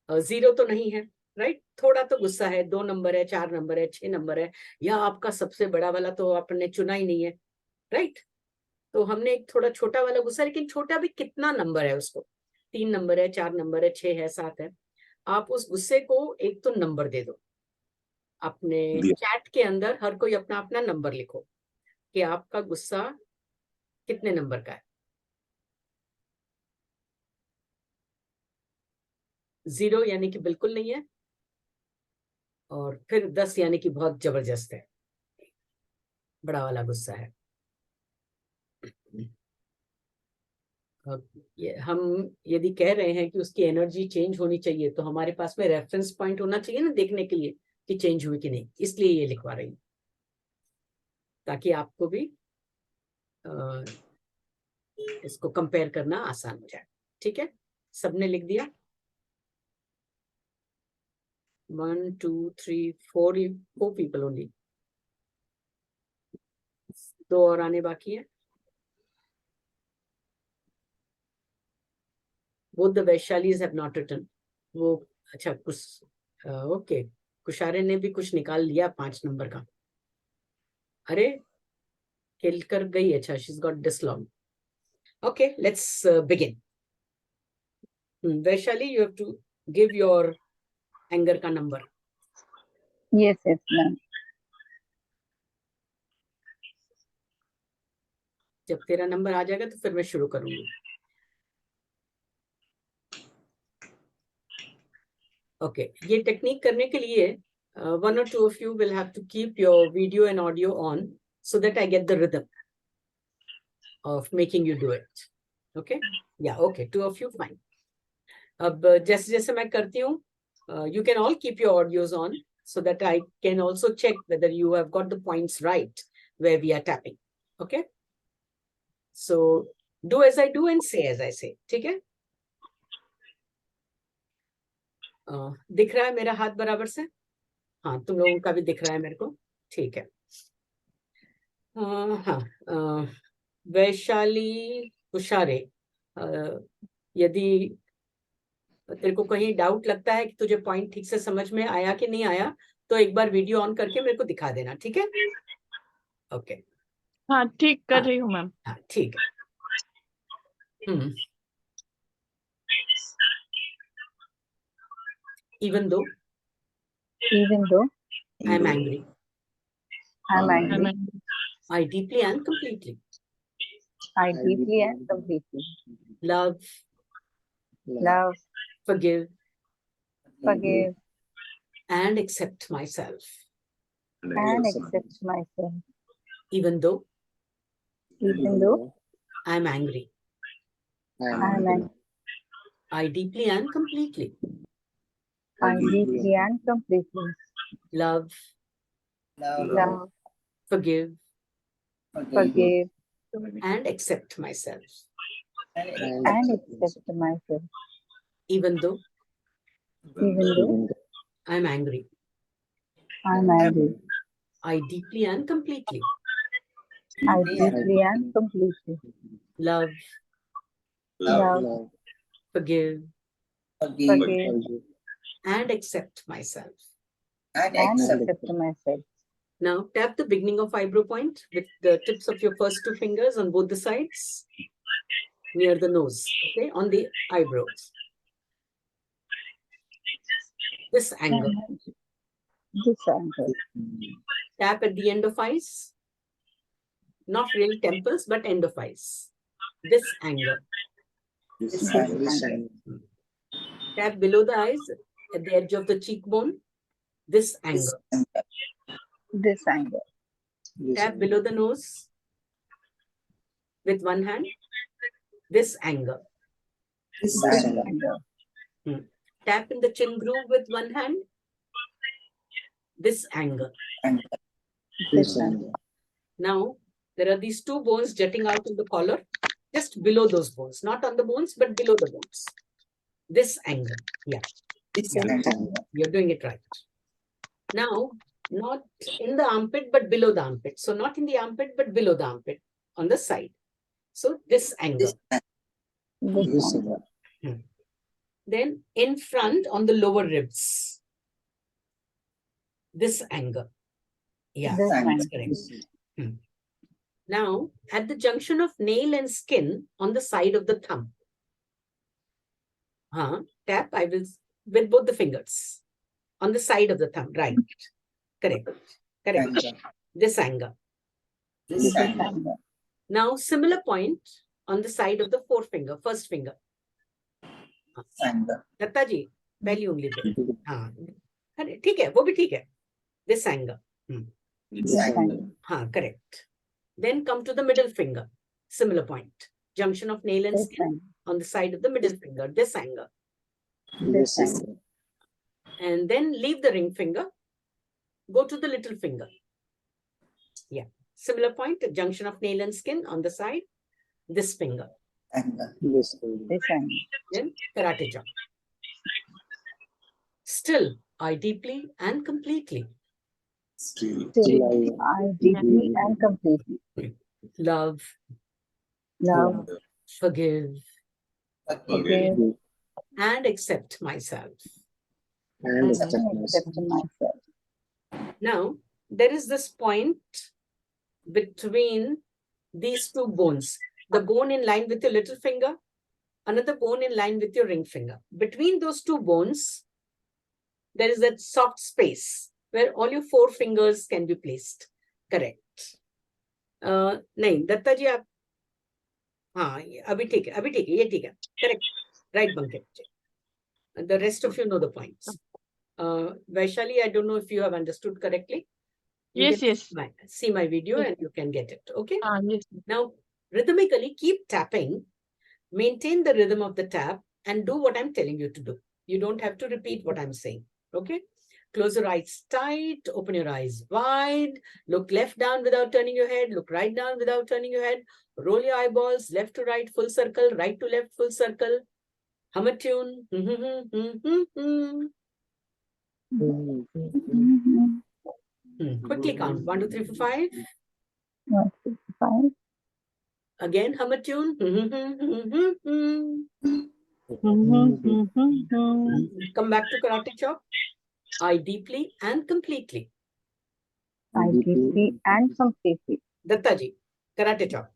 0 तो नहीं है, राइट? थोड़ा तो गुस्सा है, 2 नंबर है, 4 नंबर है, 6 नंबर है, या आपका सबसे बड़ा वाला तो आपने चुना ही नहीं है, राइट? तो हमने एक थोड़ा छोटा वाला गुस्सा, लेकिन छोटा भी कितना नंबर है उसको, 3 नंबर है, 4 नंबर है, 6 है, 7 है. आप उस गुस्से को एक तो नंबर दे दो. अपने चैट के अंदर हर कोई अपना अपना नंबर लिखो कि आपका गुस्सा कितने नंबर का है. 0 यानी कि बिल्कुल नहीं है, और फिर 10 यानी कि बहुत जबरदस्त है, बड़ा वाला गुस्सा है. हम यदि कह रहे हैं कि उसकी एनर्जी चेंज होनी चाहिए, तो हमारे पास में रेफरेंस पॉइंट होना चाहिए ना, देखने के लिए कि चेंज हुई कि नहीं. इसलिए ये लिखवा रही हूँ, ताकि आपको भी इसको कंपेयर करना आसान हो जाए. ठीक है, सबने लिख दिया? 1 2 3 4 पीपल ओनली. 2 और आने बाकी है. Both the Vaishyalis have not written. वो अच्छा कुछ ओके, कुशारे ने भी कुछ निकाल लिया 5 नंबर का. अरे खेल कर गई. अच्छा, she's got dislodged. Okay, let's begin. Vaishali, you have to give your anger का number. Yes, ma'am. जब तेरा नंबर आ जाएगा तो फिर मैं शुरू करूंगी. ओके, ये टेक्निक करने के लिए 1 or 2 of you will have to keep your video and audio on so that I get the rhythm of making you do it. Okay? Yeah, okay, 2 of you, fine. अब जैसे जैसे मैं करती हूँ, you can all keep your audios on so that I can also check whether you have got the points right where we are tapping. Okay? So do as I do and say as I say. ठीक है? दिख रहा है मेरा हाथ बराबर से? हाँ, तुम लोगों का भी दिख रहा है मेरे को. ठीक है. हाँ, वैशाली कुशारे, यदि तेरे को कहीं डाउट लगता है कि तुझे पॉइंट ठीक से समझ में आया कि नहीं आया, तो एक बार वीडियो ऑन करके मेरे को दिखा देना. ठीक है? ओके. हाँ, ठीक कर रही हूँ मैम. हाँ, ठीक है. Even though I am angry, I deeply and completely love, forgive, and accept myself. Even though I am angry, I deeply and completely love, forgive, and accept myself. Even though I am angry, I deeply and completely love, forgive, and accept myself. Now tap the beginning of eyebrow point with the tips of your first 2 fingers on both the sides near the nose, okay, on the eyebrows. This angle. Tap at the end of eyes. Not really temples, but end of eyes. This angle. Tap below the eyes at the edge of the cheekbone. This angle. Tap below the nose with one hand. This angle. Tap in the chin groove with one hand. This angle. Now, there are these 2 bones jutting out in the collar, just below those bones, not on the bones, but below the bones. This angle. Yeah. You're doing it right. Now, not in the armpit, but below the armpit. So not in the armpit, but below the armpit on the side. So this angle. This anger. Then in front on the lower ribs. This anger. Yeah, This that's anger. correct. Now, at the junction of nail and skin on the side of the thumb. Tap, I will, with both the fingers. On the side of the thumb, right. Correct. Correct. Anger. This anger. This This anger. anger. Now, similar point on the side of the forefinger, first finger. Anger. Dutta जी पहली उंगली पे हाँ अरे ठीक है वो भी ठीक है this anger This anger. हाँ correct then come to the middle finger similar point junction of nail and This skin anger. on the side of the middle finger this anger This anger. and then leave the ring finger go to the little finger yeah similar point junction of nail and skin on the side this finger Anger. This anger. then karate chop still I deeply and completely Still. Still, I deeply and completely love love, forgive forgive, and accept myself. and accept myself. Now, there is this point between these two bones. The bone in line with your little finger, another bone in line with your ring finger. Between those two bones, there is that soft space where all your four fingers can be placed. Correct. नहीं दत्ता जी आप हाँ अभी ठीक है ये ठीक है correct right Banket. The rest of you know the points. Vaishali, I don't know if you have understood correctly. You Yes, can yes. see my video Yes. and you can get it. Okay. Yes. Now, rhythmically keep tapping, maintain the rhythm of the tap and do what I'm telling you to do. You don't have to repeat what I'm saying. Okay. Close your eyes tight, open your eyes wide, look left down without turning your head, look right down without turning your head, roll your eyeballs left to right, full circle, right to left, full circle. Hum a tune. Quickly count. 1, 2, 3, 4, 5. 1, 2, 5. Again, hum a tune. Come back to karate chop. I deeply and completely. I deeply and completely. Dattaji, karate chop.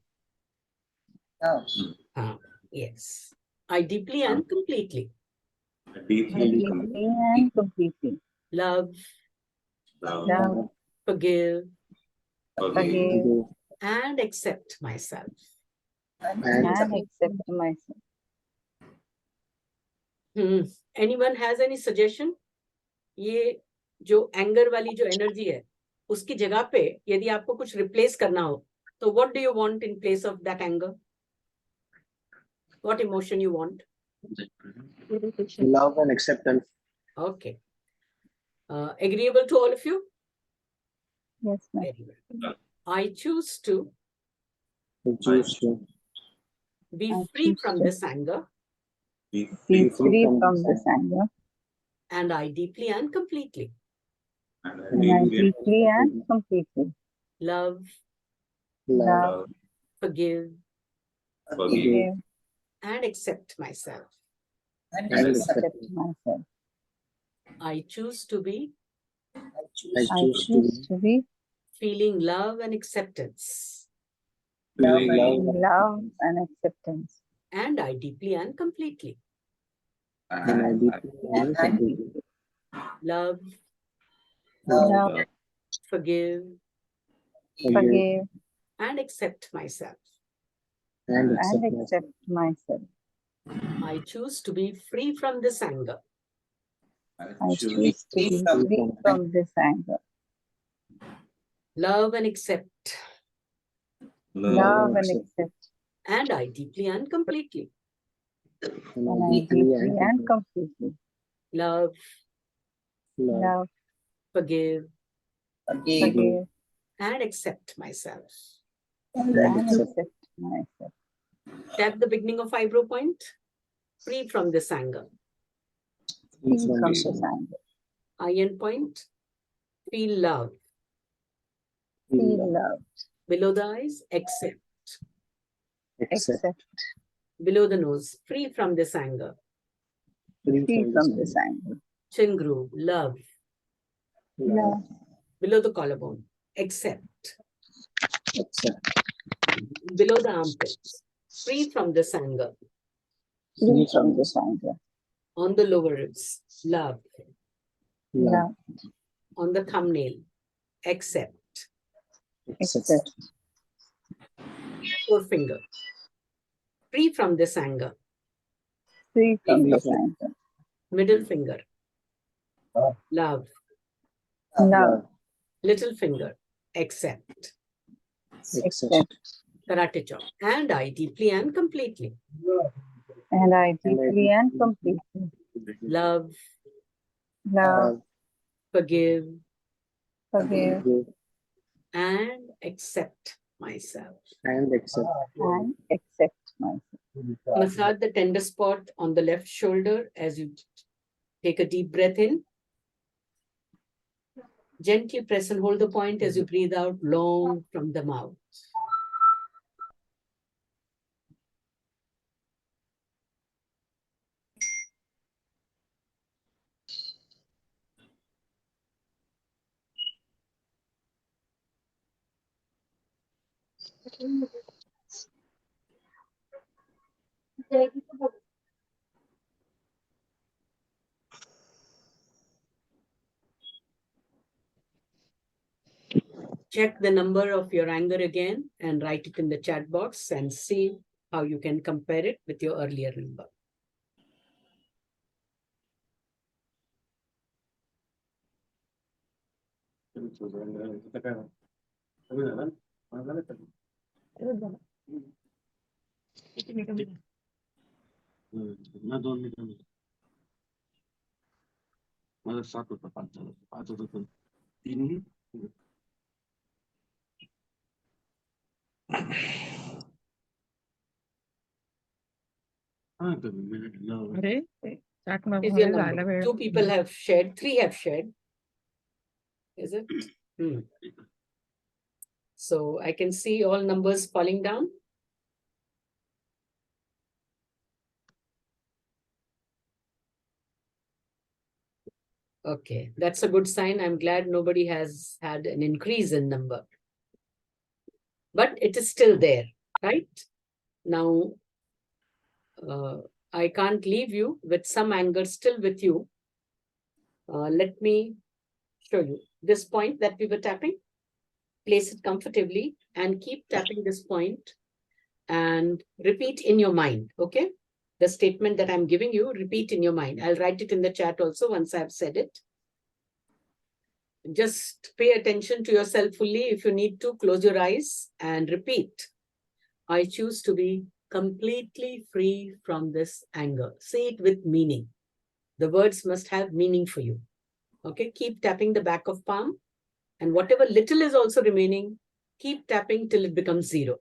Oh. Yes. I deeply and completely. Deeply. Deeply and completely. Love, Love, forgive, forgive, and accept myself. and accept myself. Anyone has any suggestion? ये जो anger वाली जो energy है उसकी जगह पे यदि आपको कुछ रिप्लेस करना हो तो what do you want in place of that anger? What emotion you want? Love and acceptance. Okay. Agreeable to all of you? Yes, ma'am. Very well. I choose to be I free choose from to this anger Be free from this anger. and I deeply and completely And I deeply and completely love, love, forgive, forgive, and accept myself. And and accept. accept myself. I choose to be I choose to be feeling love and acceptance love and acceptance. and I deeply and completely And I deeply and completely love, Love, forgive, forgive, and accept myself. and and accept accept myself. I choose to be free from this anger I choose to be free from this anger. love and accept Love and accept. and I deeply and completely And I deeply and completely love, love, forgive, forgive, and accept myself. and accept myself. Tap the beginning of eyebrow point. Free from this anger. Free from this anger. Eye end point. Feel love. Feel love. Below the eyes, accept. accept. Accept. Below the nose, free from this anger. Free from this anger. Chin groove, love. Love. Below the collarbone, accept. Accept. Below the armpits, free from this anger. Free from this anger. On the lower ribs, love. Love. On the thumbnail, accept. Accept. Forefinger, free from this anger. Free from this anger. Middle finger, love. Love. Little finger, accept. Accept. Karate chop. And I deeply and completely. And I deeply and completely Love, love, forgive, forgive, and accept myself. And accept. and accept myself. Massage the tender spot on the left shoulder as you take a deep breath in. Gently press and hold the point as you breathe out long from the mouth. Check the number of your anger again and write it in the chat box and see how you can compare it with your earlier number. माझा 7 होता 5 झाला 5 होता तर 3 अरे chat Is your number? 2 people have shared, 3 have shared. Is it? So I can see all numbers falling down. Okay, that's a good sign. I'm glad nobody has had an increase in number. But it is still there, right? Now, I can't leave you with some anger still with you. Let me show you this point that we were tapping. Place it comfortably and keep tapping this point and repeat in your mind, okay? The statement that I'm giving you, repeat in your mind. I'll write it in the chat also once I've said it. Just pay attention to yourself fully. If you need to, close your eyes and repeat. I choose to be completely free from this anger. Say it with meaning. The words must have meaning for you. Okay, keep tapping the back of palm. And whatever little is also remaining, keep tapping till it becomes 0.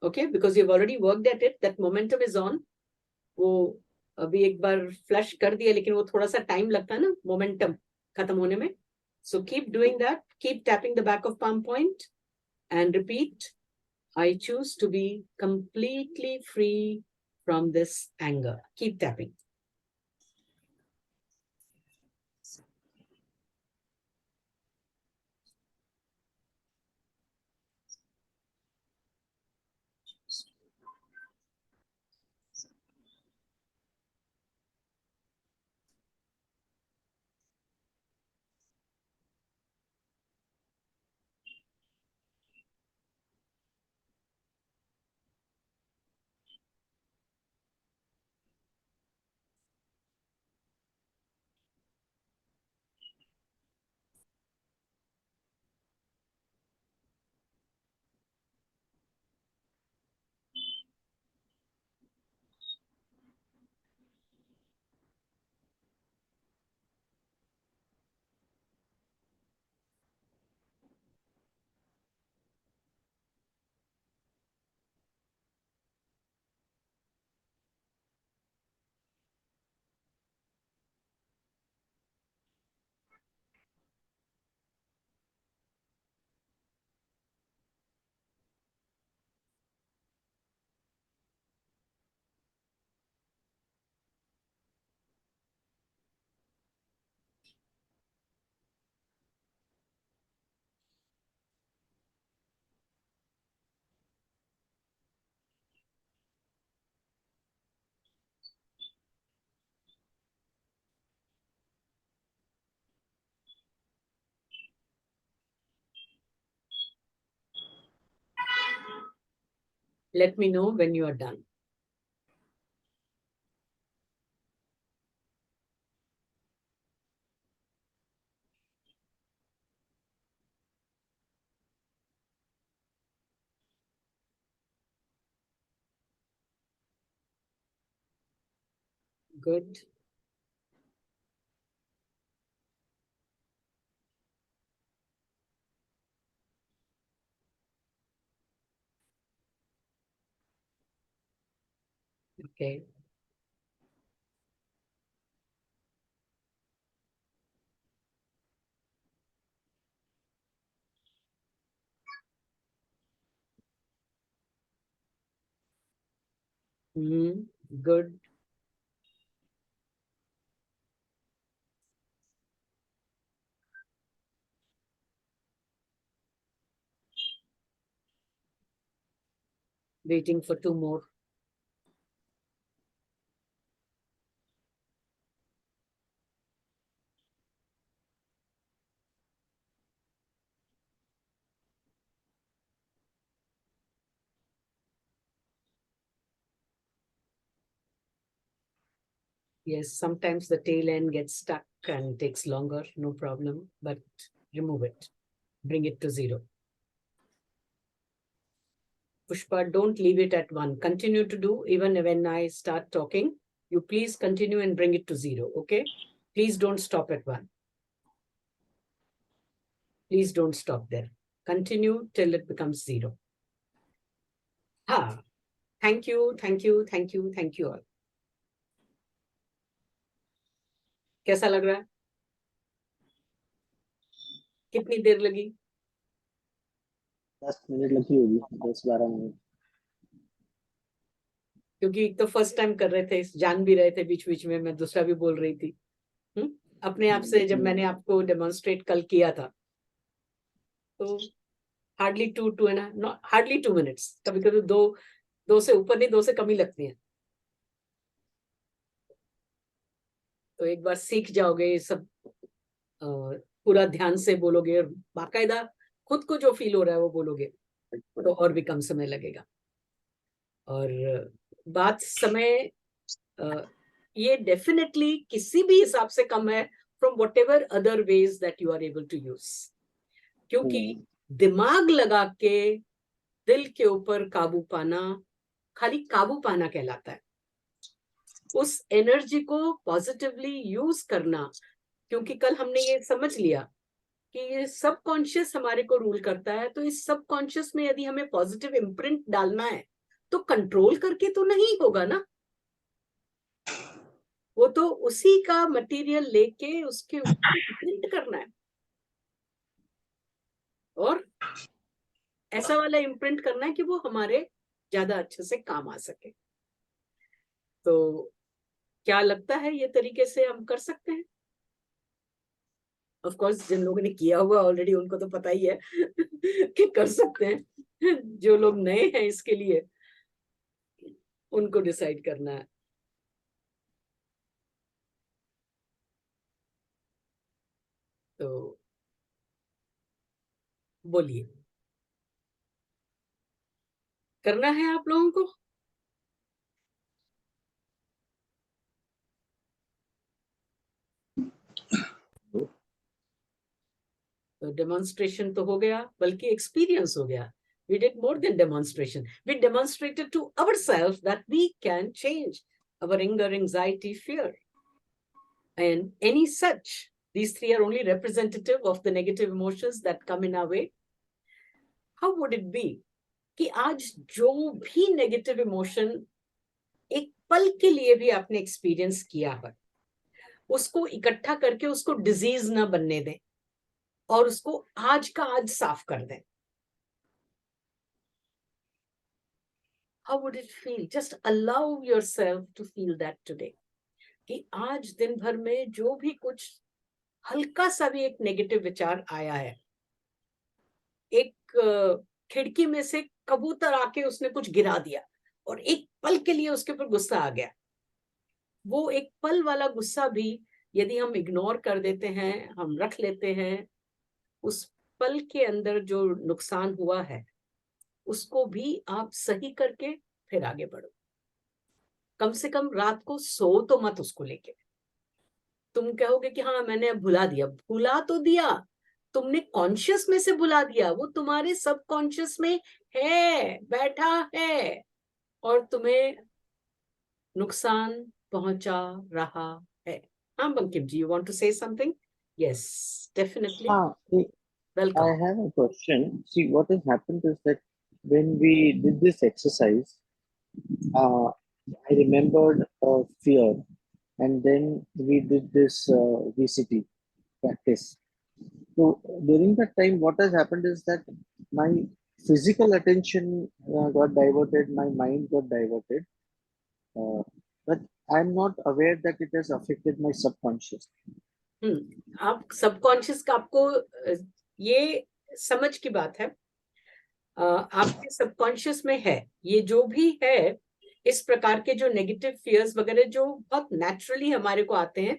Okay, because you've already worked at it. That momentum is on. वो अभी एक बार flush कर दिया लेकिन वो थोड़ा सा time लगता है ना मोमेंटम खत्म होने में. So keep doing that. Keep tapping the back of palm point and repeat. I choose to be completely free from this anger. Keep tapping. Let me know when you are done. Good. Okay. Good. Waiting for 2 more. Yes, sometimes the tail end gets stuck and takes longer, no problem, but remove it. Bring it to 0. Pushpa, don't leave it at 1. Continue to do even when I start talking. You please continue and bring it to 0, okay? Please don't stop at 1. Please don't stop there. Continue till it becomes 0. Thank you, thank you, thank you, thank you all. कैसा लग रहा है? कितनी देर लगी? 10 minute लगी होगी, 10-12 minute, क्योंकि एक तो फर्स्ट टाइम कर रहे थे, जान भी रहे थे बीच बीच में, मैं दूसरा भी बोल रही थी। अपने आप से जब मैंने आपको डेमोन्स्ट्रेट कल किया था तो हार्डली 2 मिनट्स, कभी कभी 2 से ऊपर नहीं, 2 से कम ही लगती है। तो एक बार सीख जाओगे ये सब, पूरा ध्यान से बोलोगे और बाकायदा खुद को जो फील हो रहा है वो बोलोगे तो और भी कम समय लगेगा। और बात समय ये डेफिनेटली किसी भी हिसाब से कम है from whatever other ways that you are able to use, क्योंकि दिमाग लगा के दिल के ऊपर काबू पाना खाली काबू पाना कहलाता है। उस एनर्जी को पॉजिटिवली यूज करना, क्योंकि कल हमने ये समझ लिया कि ये सबकॉन्शियस हमारे को रूल करता है, तो इस सबकॉन्शियस में यदि हमें पॉजिटिव इम्प्रिंट डालना है तो कंट्रोल करके तो नहीं होगा ना, वो तो उसी का मटेरियल लेके उसके ऊपर इम्प्रिंट करना है और ऐसा वाला इम्प्रिंट करना है कि वो हमारे ज्यादा अच्छे से काम आ सके। तो क्या लगता है ये तरीके से हम कर सकते हैं? ऑफ कोर्स जिन लोगों ने किया हुआ ऑलरेडी उनको तो पता ही है कि कर सकते हैं, जो लोग नए हैं इसके लिए उनको डिसाइड करना है। तो बोलिए, करना है आप लोगों को? तो डेमोन्स्ट्रेशन तो हो गया, बल्कि एक्सपीरियंस हो गया। We did more than demonstration. We demonstrated to ourselves that we can change our anger, anxiety, fear, and any such. These 3 are only representative of the negative emotions that come in our way. How would it be कि आज जो भी negative emotion एक पल के लिए भी आपने एक्सपीरियंस किया है, उसको इकट्ठा करके उसको डिजीज ना बनने दें और उसको आज का आज साफ कर दें। How would it feel? Just allow yourself to feel that today. कि आज दिन भर में जो भी कुछ हल्का सा भी एक नेगेटिव विचार आया है, एक खिड़की में से कबूतर आके उसने कुछ गिरा दिया और एक पल के लिए उसके ऊपर गुस्सा आ गया, वो एक पल वाला गुस्सा भी यदि हम इग्नोर कर देते हैं, हम रख लेते हैं, उस पल के अंदर जो नुकसान हुआ है उसको भी आप सही करके फिर आगे बढ़ो। कम से कम रात को सो तो मत उसको लेके। तुम कहोगे कि हाँ मैंने अब भुला दिया, भुला तो दिया, तुमने कॉन्शियस में से भुला दिया, वो तुम्हारे सबकॉन्शियस में है, बैठा है और तुम्हें नुकसान पहुंचा रहा है। हाँ बंकिम जी, you want to say something? Yes, definitely. I Welcome. have a question. See, what has happened is that when we did this exercise, I remembered fear, and then we did this VCT practice. So during that time, what has happened is that my physical attention got diverted, my mind got diverted, but I'm not aware that it has affected my subconscious. आप subconscious का आपको ये समझ की बात है, आपके subconscious में है ये जो भी है, इस प्रकार के जो नेगेटिव फियर्स वगैरह जो बहुत नेचुरली हमारे को आते हैं,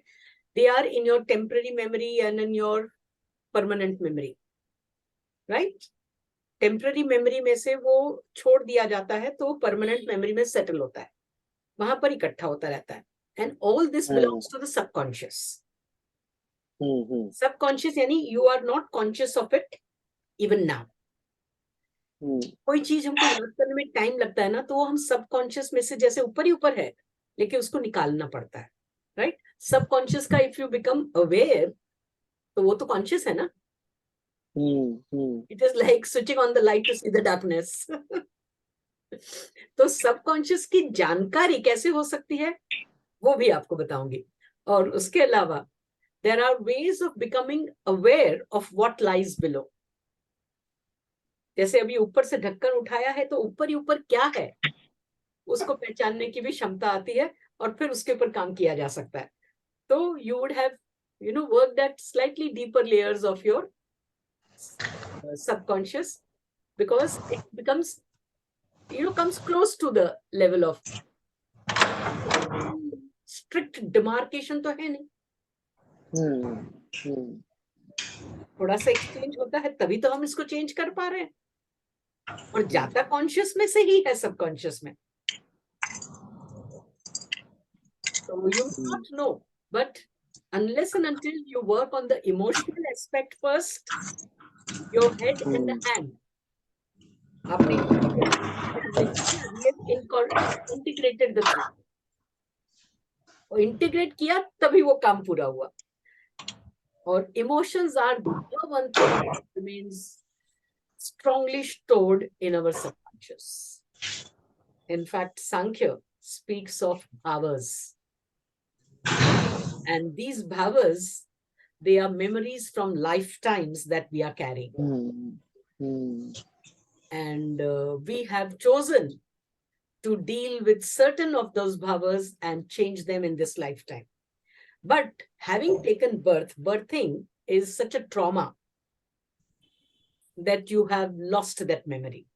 they are in your temporary memory and in your permanent memory, right? Temporary memory में से वो छोड़ दिया जाता है तो परमानेंट मेमोरी में सेटल होता है, वहां पर इकट्ठा होता रहता है। And all this belongs to the subconscious. Subconscious यानी you are not conscious of it even now. कोई चीज हमको याद करने में टाइम लगता है ना, तो वो हम सबकॉन्शियस में से जैसे ऊपर ही ऊपर है, लेकिन उसको निकालना पड़ता है, राइट? सबकॉन्शियस का इफ यू बिकम अवेयर तो वो तो कॉन्शियस है ना। It is like switching on the light to see the darkness. तो सबकॉन्शियस की जानकारी कैसे हो सकती है वो भी आपको बताऊंगी। और उसके अलावा there are ways of becoming aware of what lies below. जैसे अभी ऊपर से ढक्कन उठाया है तो ऊपर ही ऊपर क्या है उसको पहचानने की भी क्षमता आती है और फिर उसके ऊपर काम किया जा सकता है। तो you would have worked at slightly deeper layers of your subconscious, because it becomes comes close to the level of strict demarcation तो है नहीं, थोड़ा सा एक्सचेंज होता है तभी तो हम इसको चेंज कर पा रहे हैं, और जाता कॉन्शियस में से ही है सबकॉन्शियस में। So you will not know, but unless and until you work on the emotional aspect first, your head and the hand, आपने integrated the two, और इंटीग्रेट किया तभी वो काम पूरा हुआ। और emotions are the one thing that remains strongly stored in our subconscious. In fact, Sankhya speaks of bhavas. And these bhavas, they are memories from lifetimes that we are carrying. And we have chosen to deal with certain of those bhavas and change them in this lifetime. But having taken birth, birthing is such a trauma that you have lost that memory.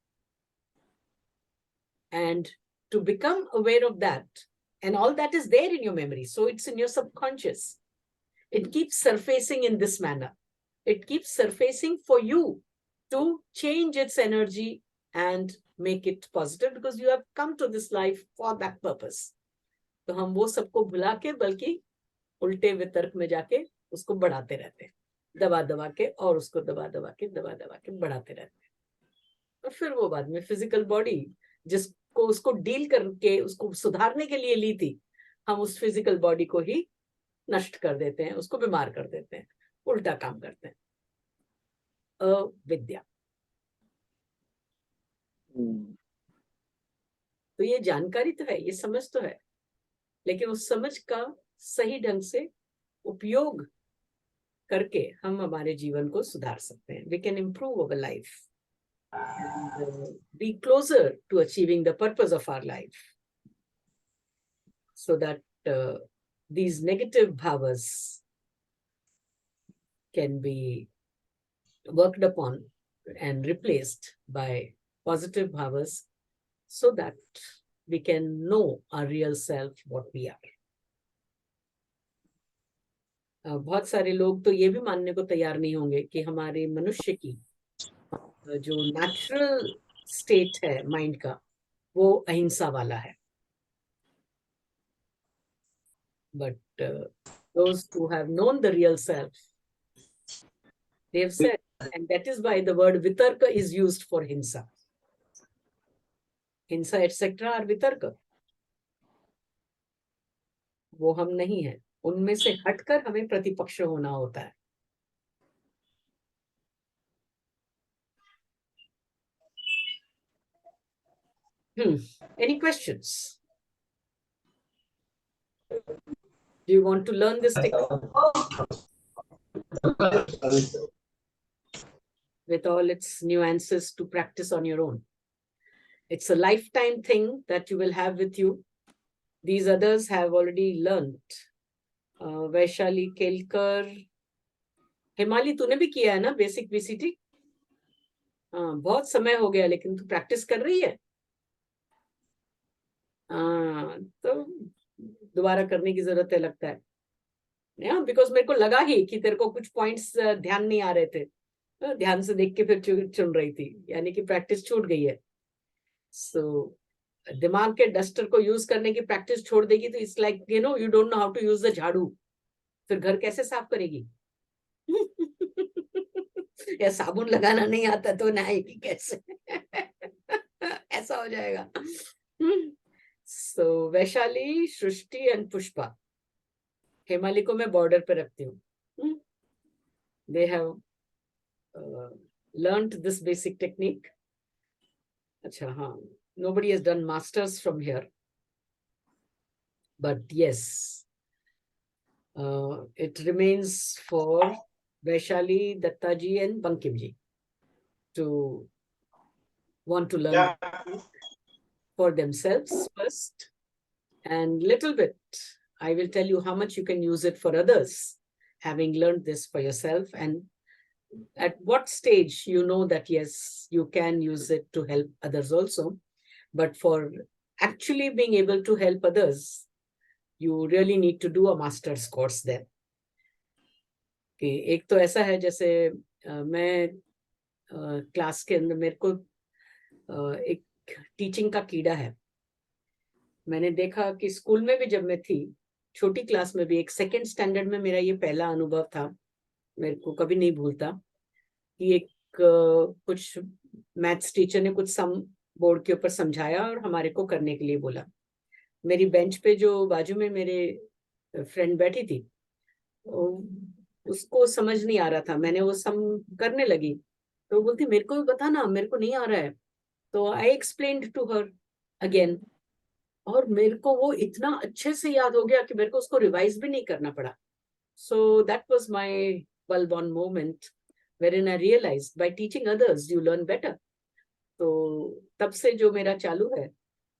And to become aware of that, and all that is there in your memory, so it's in your subconscious. It keeps surfacing in this manner. It keeps surfacing for you to change its energy and make it positive, because you have come to this life for that purpose. तो हम वो सबको भुला के बल्कि उल्टे वितर्क में जाके उसको बढ़ाते रहते हैं, दबा दबा के, और उसको दबा दबा के बढ़ाते रहते हैं। और फिर वो बाद में फिजिकल बॉडी जिसको उसको डील करके उसको सुधारने के लिए ली थी, हम उस फिजिकल बॉडी को ही नष्ट कर देते हैं, उसको बीमार कर देते हैं, उल्टा काम करते हैं। अविद्या। तो ये जानकारी तो है, ये समझ तो है, लेकिन उस समझ का सही ढंग से उपयोग करके हम हमारे जीवन को सुधार सकते हैं। We can improve our life and be closer to achieving the purpose of our life, so that these negative bhavas can be worked upon and replaced by positive bhavas, so that we can know our real self, what we are. बहुत सारे लोग तो ये भी मानने को तैयार नहीं होंगे कि हमारे मनुष्य की जो नेचुरल स्टेट है माइंड का, वो अहिंसा वाला है. But those who have known the real self, they have said, and that is why the word vitarka is used for hinsa. Hinsa etc. are vitarka. वो हम नहीं है, उनमें से हटकर हमें प्रतिपक्ष होना होता है. Any questions? Do you want to learn this technique with all its nuances to practice on your own? It's a lifetime thing that you will have with you. These others have already learned. Vaishali Kelkar, हिमाली तूने भी किया है ना basic VCT? हाँ, बहुत समय हो गया लेकिन तू प्रैक्टिस कर रही है. तो दोबारा करने की जरूरत है लगता है. बिकॉज मेरे को लगा ही कि तेरे को कुछ पॉइंट्स ध्यान नहीं आ रहे थे, ध्यान से देख के फिर चुन रही थी, यानी कि प्रैक्टिस छूट गई है. सो दिमाग के डस्टर को यूज करने की प्रैक्टिस छोड़ देगी तो it's like you don't know how to use the jhadu, फिर घर कैसे साफ करेगी? या साबुन लगाना नहीं आता तो नहाएगी कैसे? ऐसा हो जाएगा. सो वैशाली, सृष्टि एंड पुष्पा. हेमाली को मैं बॉर्डर पे रखती हूँ. They have learned this basic technique. अच्छा, हाँ, nobody has done masters from here, but yes, it remains for Vaishali, Dattaji and Bankimji to want to learn for themselves first, and little bit I will tell you how much you can use it for others, having learned this for yourself, and at what stage you know that yes, you can use it to help others also. But for actually being able to help others, you really need to do a master's course there. कि एक तो ऐसा है जैसे मैं class के अंदर मेरे को एक टीचिंग का कीड़ा है. मैंने देखा कि स्कूल में भी जब मैं थी, छोटी क्लास में भी, एक सेकंड स्टैंडर्ड में मेरा ये पहला अनुभव था, मेरे को कभी नहीं भूलता, कि एक कुछ मैथ्स टीचर ने कुछ सम बोर्ड के ऊपर समझाया और हमारे को करने के लिए बोला. मेरी बेंच पे जो बाजू में मेरे फ्रेंड बैठी थी, उसको समझ नहीं आ रहा था. मैंने वो सम करने लगी तो बोलती मेरे को भी बता ना, मेरे को नहीं आ रहा है. तो आई एक्सप्लेन्ड टू हर अगेन, और मेरे को वो इतना अच्छे से याद हो गया कि मेरे को उसको रिवाइज भी नहीं करना पड़ा. So that was my bulb on moment wherein I realized by teaching others you learn better. तो तब से जो मेरा चालू है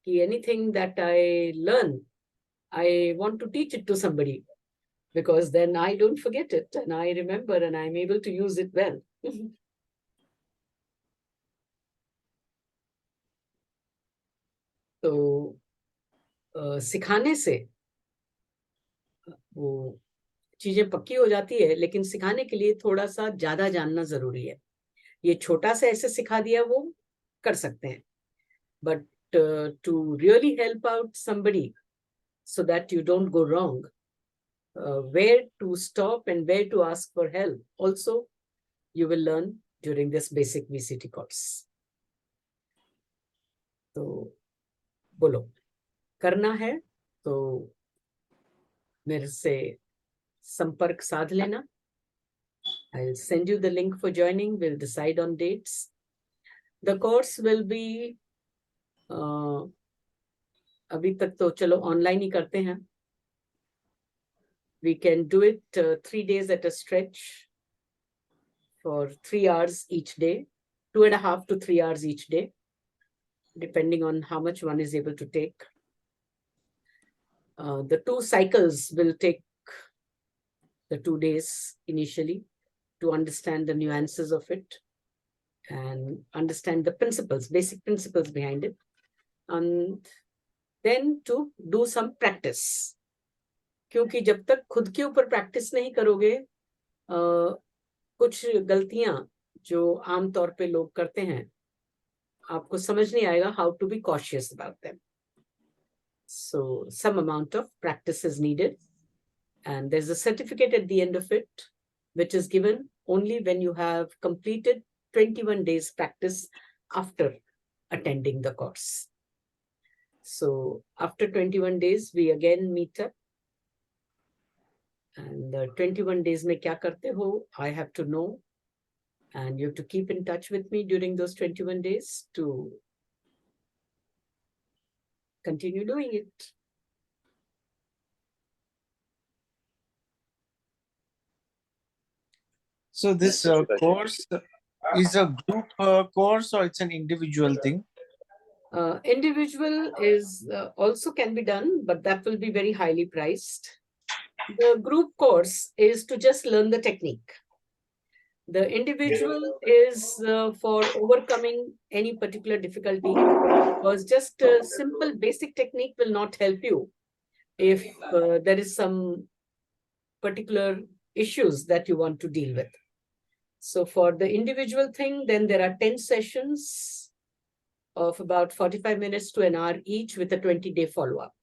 कि anything that I learn, I want to teach it to somebody, because then I don't forget it and I remember and I'm able to use it well. तो सिखाने से वो चीजें पक्की हो जाती है, लेकिन सिखाने के लिए थोड़ा सा ज्यादा जानना जरूरी है. ये छोटा सा ऐसे सिखा दिया वो कर सकते हैं, but to really help out somebody so that you don't go wrong, where to stop and where to ask for help also you will learn during this basic VCT course. तो बोलो, करना है तो मेरे से संपर्क साध लेना. I'll send you the link for joining. We'll decide on dates. The course will be अभी तक तो चलो ऑनलाइन ही करते हैं. We can do it 3 days at a stretch for 3 hours each day, 2.5 to 3 hours each day, depending on how much one is able to take. The 2 cycles will take the 2 days initially to understand the nuances of it and understand the principles, basic principles behind it, and then to do some practice. क्योंकि जब तक खुद के ऊपर practice नहीं करोगे, कुछ गलतियां जो आमतौर पे लोग करते हैं, आपको समझ नहीं आएगा how to be cautious about them. So some amount of practice is needed, and there's a certificate at the end of it, which is given only when you have completed 21 days practice after attending the course. So after 21 days, we again meet up. And 21 days mein kya karte ho, I have to know. And you have to keep in touch with me during those 21 days to continue doing it. So this course is a group course or it's an individual thing? Individual is also can be done, but that will be very highly priced. The group course is to just learn the technique. The individual is for overcoming any particular difficulty, because just a simple basic technique will not help you if there is some particular issues that you want to deal with. So for the individual thing, then there are 10 sessions of about 45 minutes to an hour each with a 20-day follow-up.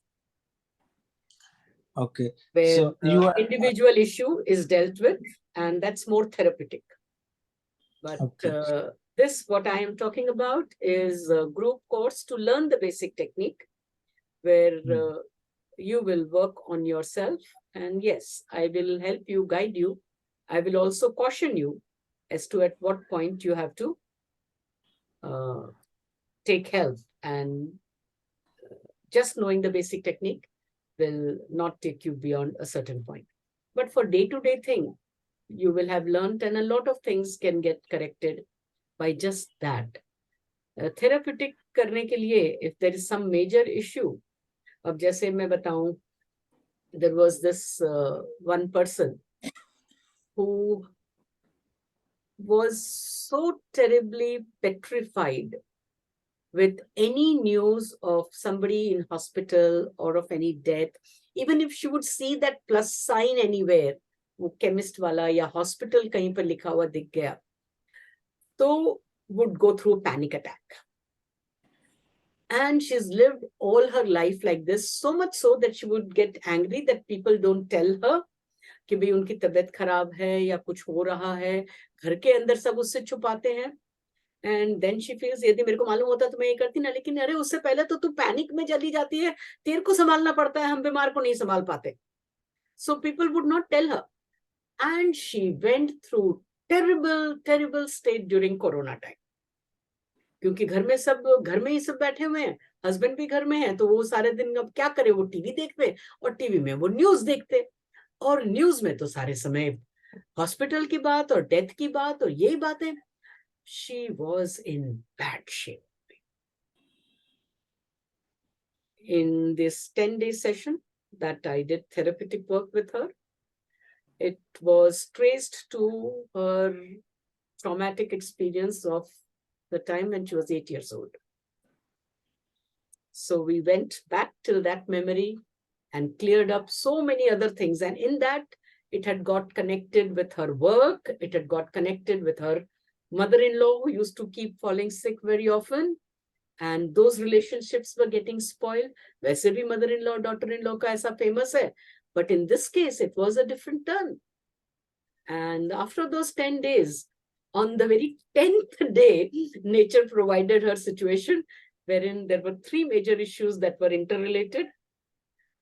Okay. Where So you individual issue is dealt with, and that's more therapeutic. But okay. this, what I am talking about, is a group course to learn the basic technique, where you will work on yourself. And yes, I will help you, guide you. I will also caution you as to at what point you have to take help. And just knowing the basic technique will not take you beyond a certain point. But for day-to-day thing, you will have learned, and a lot of things can get corrected by just that. Therapeutic करने के लिए, if there is some major issue, अब जैसे मैं बताऊं, there was this one person who was so terribly petrified with any news of somebody in hospital or of any death. Even if she would see that plus sign anywhere, वो chemist वाला या hospital कहीं पर लिखा हुआ दिख गया, तो would go through a panic attack. And she's lived all her life like this, so much so that she would get angry that people don't tell her कि भाई उनकी तबीयत खराब है या कुछ हो रहा है, घर के अंदर सब उससे छुपाते हैं. And then she feels, यदि मेरे को मालूम होता तो मैं ये करती ना, लेकिन अरे उससे पहले तो तू पैनिक में चली जाती है, तेरे को संभालना पड़ता है, हम बीमार को नहीं संभाल पाते. So people would not tell her. And she went through terrible state during Corona time. क्योंकि घर में ही सब बैठे हुए हैं, हस्बैंड भी घर में है, तो वो सारे दिन अब क्या करे, वो टीवी देखते, और टीवी में वो न्यूज देखते, और न्यूज में तो सारे समय हॉस्पिटल की बात और डेथ की बात और यही बातें. She was in bad shape. In this 10-day session that I did therapeutic work with her, it was traced to her traumatic experience of the time when she was 8 years old. So we went back till that memory and cleared up so many other things. And in that, it had got connected with her work. It had got connected with her mother-in-law, who used to keep falling sick very often. And those relationships were getting spoiled. वैसे भी mother-in-law, daughter-in-law का ऐसा famous है. But in this case, it was a different turn. And after those 10 days, on the very 10th day, nature provided her situation wherein there were 3 major issues that were interrelated.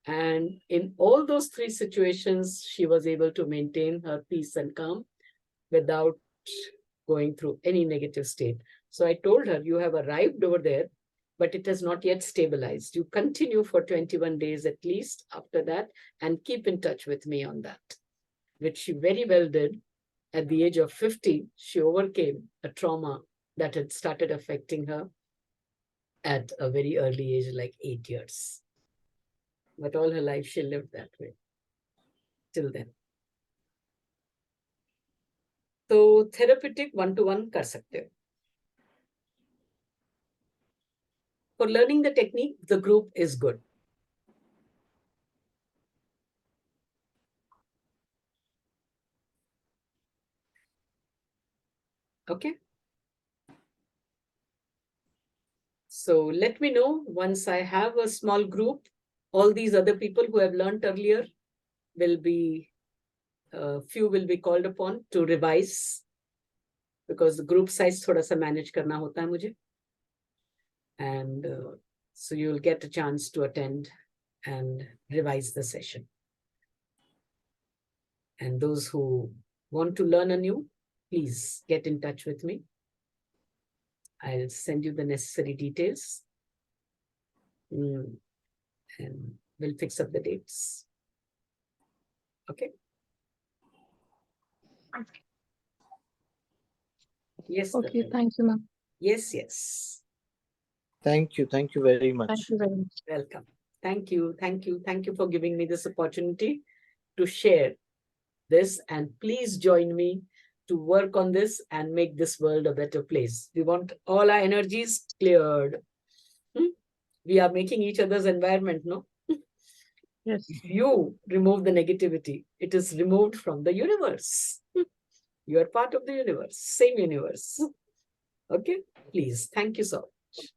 And in all those 3 situations, she was able to maintain her peace and calm without going through any negative state. So I told her, you have arrived over there, but it has not yet stabilized. You continue for 21 days at least after that, and keep in touch with me on that, which she very well did. At the age of 50, she overcame a trauma that had started affecting her at a very early age, like 8 years. But all her life, she lived that way till then. So therapeutic one-to-one कर सकते हो. For learning the technique, the group is good. Okay. So let me know once I have a small group. All these other people who have learned earlier will be, few will be called upon to revise, because the group size thoda sa manage karna hota hai mujhe. And so you'll get a chance to attend and revise the session. And those who want to learn anew, please get in touch with me. I'll send you the necessary details. And we'll fix up the dates. Okay. Yes. Okay, Tapan. thank you, ma'am. Yes, yes. Thank you very much. Thank you very much. Welcome. Thank you. Thank you. Thank you for giving me this opportunity to share this. And please join me to work on this and make this world a better place. We want all our energies cleared. We are making each other's environment, no? Yes. If you remove the negativity, it is removed from the universe. You are part of the universe, same universe. Okay, please. Thank you so much.